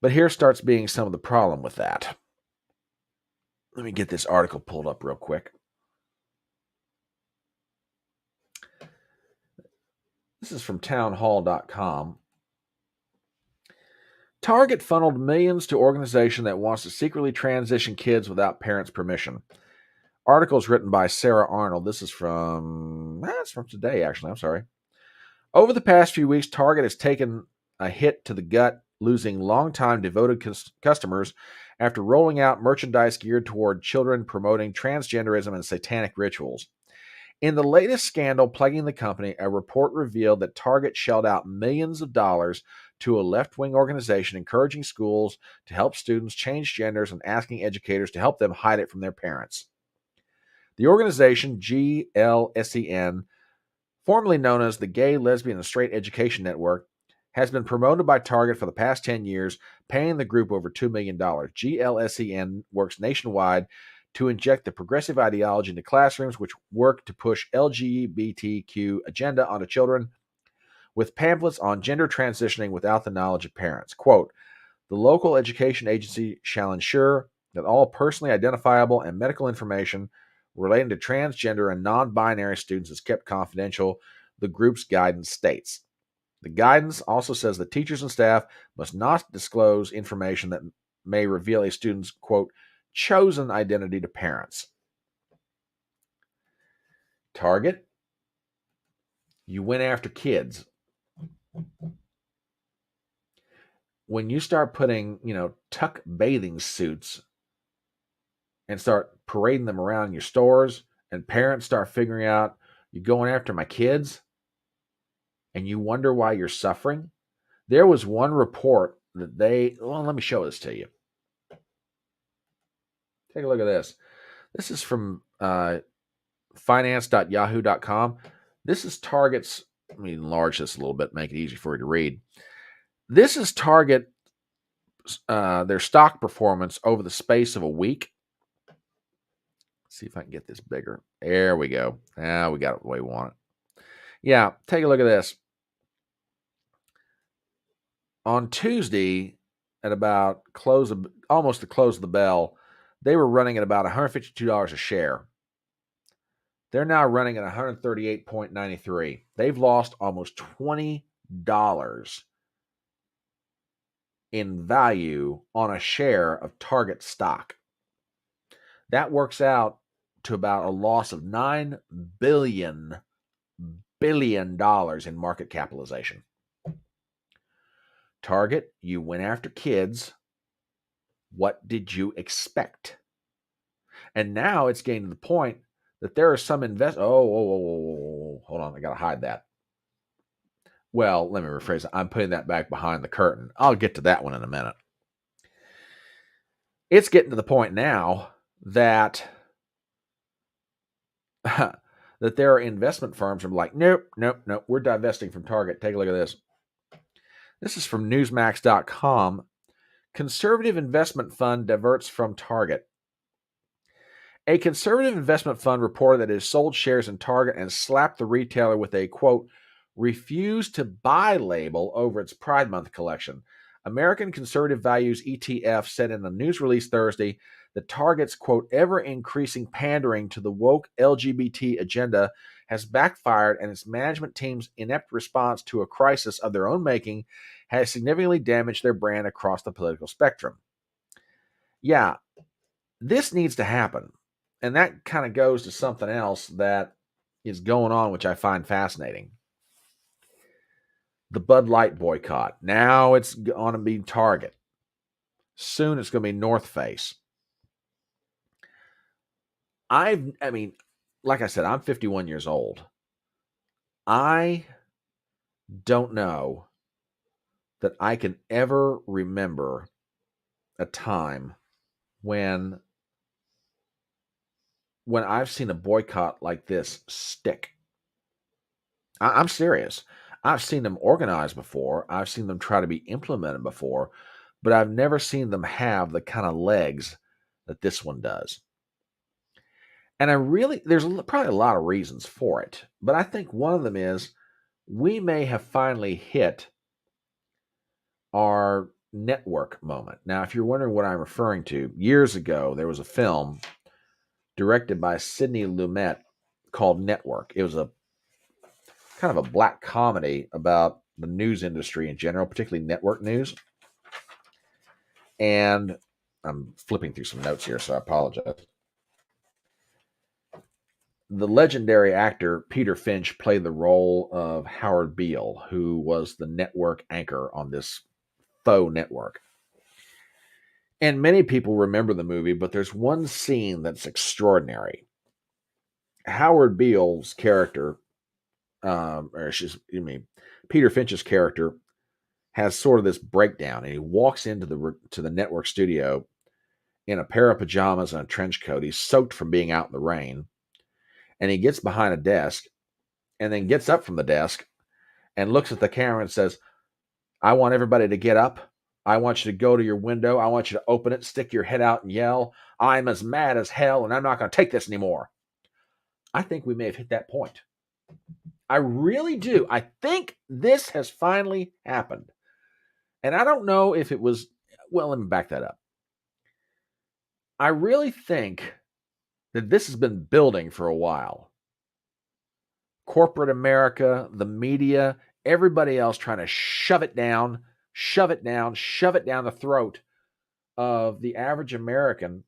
But here starts being some of the problem with that. Let me get this article pulled up real quick. This is from townhall.com. Target funneled millions to organization that wants to secretly transition kids without parents' permission. Articles written by Sarah Arnold. This is it's from today, actually. I'm sorry. Over the past few weeks, Target has taken a hit to the gut, losing longtime devoted customers after rolling out merchandise geared toward children promoting transgenderism and satanic rituals. In the latest scandal plaguing the company, a report revealed that Target shelled out millions of dollars to a left-wing organization encouraging schools to help students change genders and asking educators to help them hide it from their parents. The organization, GLSEN, formerly known as the Gay, Lesbian, and Straight Education Network, has been promoted by Target for the past 10 years, paying the group over $2 million. GLSEN works nationwide to inject the progressive ideology into classrooms, which work to push LGBTQ agenda onto children with pamphlets on gender transitioning without the knowledge of parents. Quote, the local education agency shall ensure that all personally identifiable and medical information relating to transgender and non-binary students is kept confidential, the group's guidance states. The guidance also says that teachers and staff must not disclose information that may reveal a student's, quote, chosen identity to parents. Target, you went after kids. When you start putting, tuck bathing suits and start parading them around your stores, and parents start figuring out you're going after my kids, and you wonder why you're suffering. There was one report that let me show this to you. Take a look at this. This is from finance.yahoo.com. This is Target's, let me enlarge this a little bit, make it easy for you to read. This is Target, their stock performance over the space of a week. Let's see if I can get this bigger. There we go. Now we got it the way we want it. Yeah, take a look at this. On Tuesday, at about almost the close of the bell, they were running at about $152 a share. They're now running at $138.93. They've lost almost $20 in value on a share of Target stock. That works out to about a loss of $9 billion in market capitalization. Target, you went after kids. What did you expect? And now it's getting to the point that there are some hold on, I gotta hide that. Well, let me rephrase it. I'm putting that back behind the curtain. I'll get to that one in a minute. It's getting to the point now that that there are investment firms that are like, nope, we're divesting from Target. Take a look at this. This is from Newsmax.com. Conservative investment fund diverts from Target. A conservative investment fund reported that it has sold shares in Target and slapped the retailer with a, quote, refuse to buy label over its Pride Month collection. American Conservative Values ETF said in a news release Thursday that Target's, quote, ever-increasing pandering to the woke LGBT agenda has backfired, and its management team's inept response to a crisis of their own making has significantly damaged their brand across the political spectrum. Yeah, this needs to happen. And that kind of goes to something else that is going on, which I find fascinating. The Bud Light boycott. Now it's going to be Target. Soon it's going to be North Face. I mean, like I said, I'm 51 years old. I don't know that I can ever remember a time when I've seen a boycott like this stick. I'm serious. I've seen them organized before. I've seen them try to be implemented before, but I've never seen them have the kind of legs that this one does. And there's probably a lot of reasons for it, but I think one of them is we may have finally hit our network moment. Now, if you're wondering what I'm referring to, years ago, there was a film directed by Sidney Lumet called Network. It was a kind of a black comedy about the news industry in general, particularly network news. And I'm flipping through some notes here, so I apologize. The legendary actor Peter Finch played the role of Howard Beale, who was the network anchor on this faux network. And many people remember the movie, but there's one scene that's extraordinary. Howard Beale's character, Peter Finch's character, has sort of this breakdown, and he walks into the network studio in a pair of pajamas and a trench coat. He's soaked from being out in the rain, and he gets behind a desk, and then gets up from the desk and looks at the camera and says, "I want everybody to get up. I want you to go to your window. I want you to open it, stick your head out, and yell, 'I'm as mad as hell, and I'm not going to take this anymore.'" I think we may have hit that point. I really do. I think this has finally happened. And I don't know if it was, well, let me back that up. I really think that this has been building for a while. Corporate America, the media, everybody else trying to shove it down the throat of the average American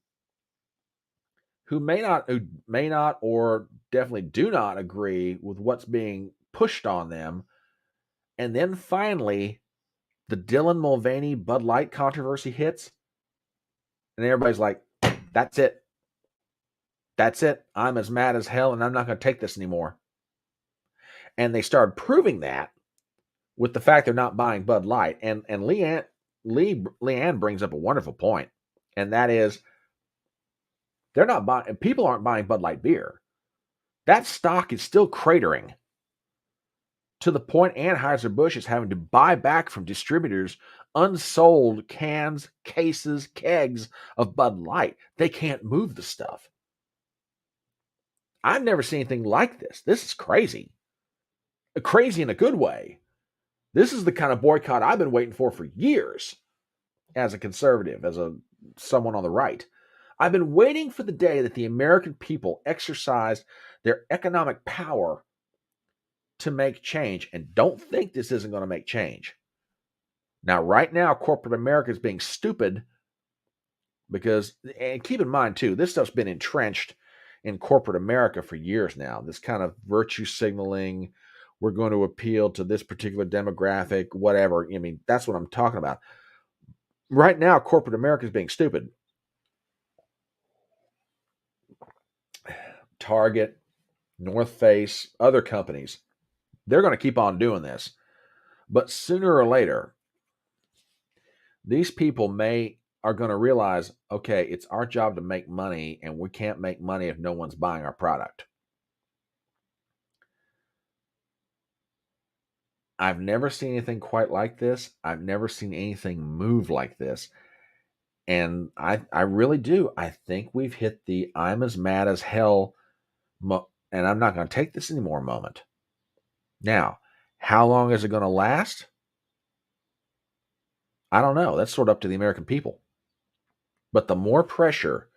who may not, or definitely do not agree with what's being pushed on them. And then finally, the Dylan Mulvaney Bud Light controversy hits, and everybody's like, "That's it. That's it. I'm as mad as hell, and I'm not going to take this anymore." And they started proving that with the fact they're not buying Bud Light. And Leanne brings up a wonderful point, and that is they're not buying. People aren't buying Bud Light beer. That stock is still cratering to the point Anheuser-Busch is having to buy back from distributors unsold cans, cases, kegs of Bud Light. They can't move the stuff. I've never seen anything like this. This is crazy. Crazy in a good way. This is the kind of boycott I've been waiting for years as a conservative, as someone on the right. I've been waiting for the day that the American people exercise their economic power to make change, and don't think this isn't going to make change. Now, right now, corporate America is being stupid because, and keep in mind too, this stuff's been entrenched in corporate America for years now. This kind of virtue signaling, we're going to appeal to this particular demographic, whatever. I mean, that's what I'm talking about. Right now, corporate America is being stupid. Target, North Face, other companies, they're going to keep on doing this. But sooner or later, these people are going to realize, okay, it's our job to make money, and we can't make money if no one's buying our product. I've never seen anything quite like this. I've never seen anything move like this. And I really do. I think we've hit the "I'm as mad as hell and I'm not going to take this anymore" moment. Now, how long is it going to last? I don't know. That's sort of up to the American people. But the more pressure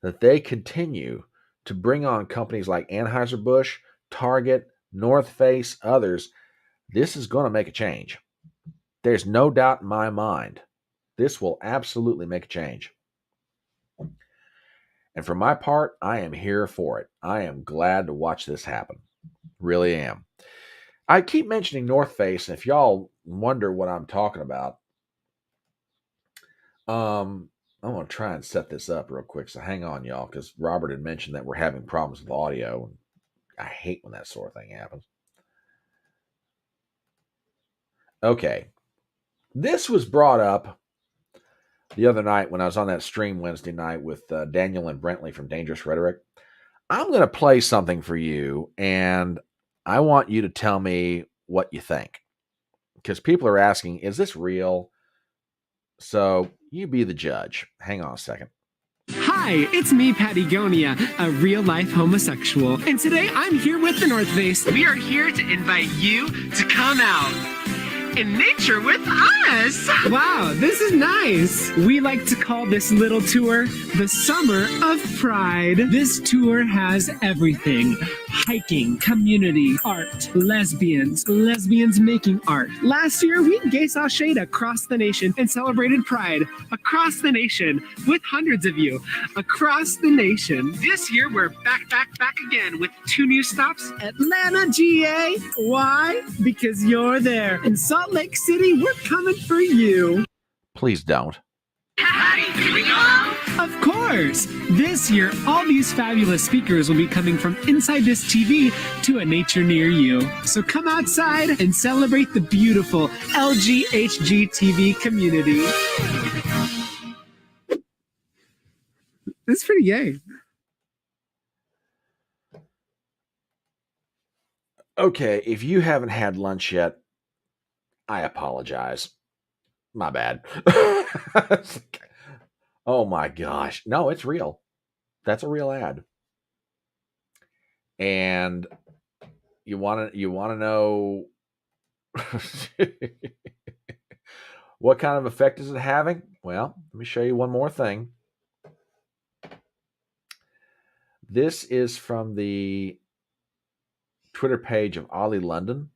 that they continue to bring on companies like Anheuser-Busch, Target, North Face, others, this is going to make a change. There's no doubt in my mind. This will absolutely make a change. And for my part, I am here for it. I am glad to watch this happen. Really am. I keep mentioning North Face, and if y'all wonder what I'm talking about, I'm going to try and set this up real quick. So hang on, y'all, because Robert had mentioned that we're having problems with audio. And I hate when that sort of thing happens. Okay. This was brought up the other night when I was on that stream Wednesday night with Daniel and Brentley from Dangerous Rhetoric. I'm going to play something for you, and I want you to tell me what you think. Because people are asking, is this real? So you be the judge. Hang on a second. Hi, it's me, Patagonia, a real-life homosexual, and today I'm here with the North Face. We are here to invite you to come out in nature with us. Wow, this is nice. We like to call this little tour the Summer of Pride. This tour has everything. Hiking, community, art, lesbians making art. Last year, we gay saw shade across the nation and celebrated Pride across the nation with hundreds of you across the nation. This year, we're back again with 2 new stops. Atlanta, GA. Why? Because you're there. In Salt Lake City, we're coming for you. Please don't. Can we go? Of course! This year, all these fabulous speakers will be coming from inside this TV to a nature near you. So come outside and celebrate the beautiful LGHGTV community. That's pretty gay. Okay, if you haven't had lunch yet, I apologize. My bad. Oh my gosh. No, it's real. That's a real ad. And you want to know what kind of effect is it having? Well, let me show you one more thing. This is from the Twitter page of Ollie London.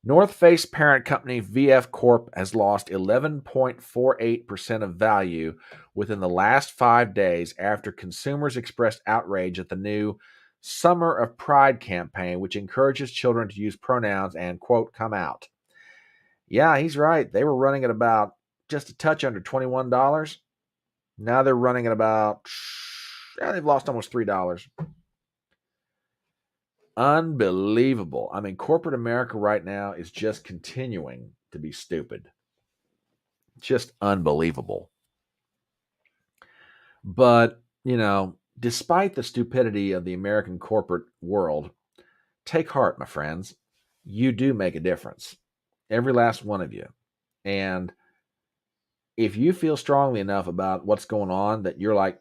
North Face parent company VF Corp has lost 11.48% of value within the last 5 days after consumers expressed outrage at the new Summer of Pride campaign, which encourages children to use pronouns and, quote, come out. Yeah, he's right. They were running at about just a touch under $21. Now they're running at about, they've lost almost $3. Unbelievable. I mean, corporate America right now is just continuing to be stupid. Just unbelievable. But, despite the stupidity of the American corporate world, take heart, my friends. You do make a difference. Every last one of you. And if you feel strongly enough about what's going on that you're like,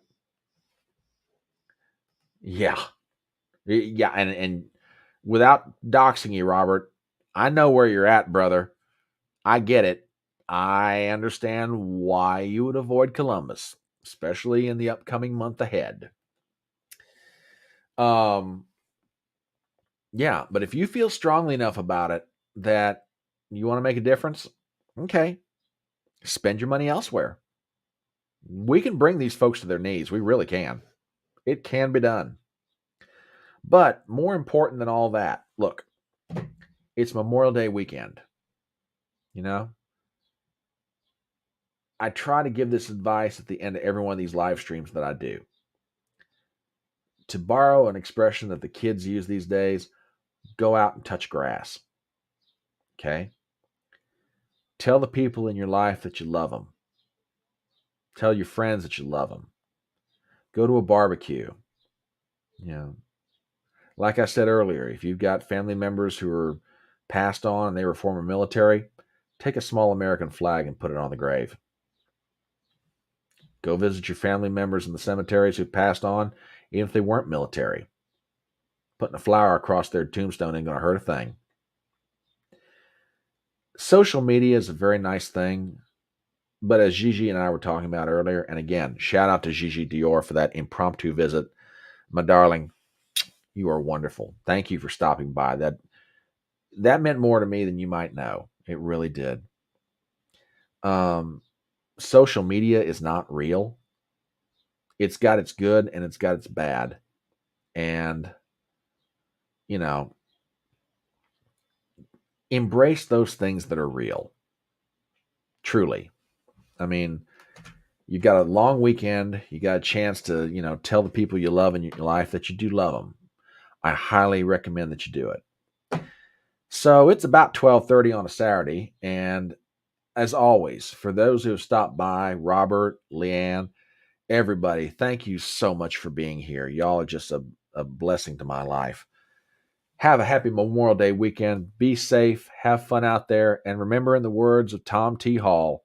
yeah, and without doxing you, Robert, I know where you're at, brother. I get it. I understand why you would avoid Columbus, especially in the upcoming month ahead. Yeah, but if you feel strongly enough about it that you want to make a difference, okay, spend your money elsewhere. We can bring these folks to their knees. We really can. It can be done. But more important than all that, look, it's Memorial Day weekend. I try to give this advice at the end of every one of these live streams that I do. To borrow an expression that the kids use these days, go out and touch grass. Okay? Tell the people in your life that you love them. Tell your friends that you love them. Go to a barbecue. Like I said earlier, if you've got family members who are passed on and they were former military, take a small American flag and put it on the grave. Go visit your family members in the cemeteries who passed on, even if they weren't military. Putting a flower across their tombstone ain't going to hurt a thing. social media is a very nice thing, but as Gigi and I were talking about earlier, and again, shout out to Gigi Dior for that impromptu visit. My darling, you are wonderful. Thank you for stopping by. That meant more to me than you might know. It really did. Social media is not real. It's got its good and it's got its bad. And, you know, embrace those things that are real. Truly. I mean, you've got a long weekend. You got a chance to, tell the people you love in your life that you do love them. I highly recommend that you do it. So it's about 12:30 on a Saturday. And as always, for those who have stopped by, Robert, Leanne, everybody, thank you so much for being here. Y'all are just a blessing to my life. Have a happy Memorial Day weekend. Be safe. Have fun out there. And remember, in the words of Tom T. Hall,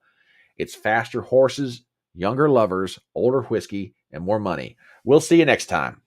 it's faster horses, younger lovers, older whiskey, and more money. We'll see you next time.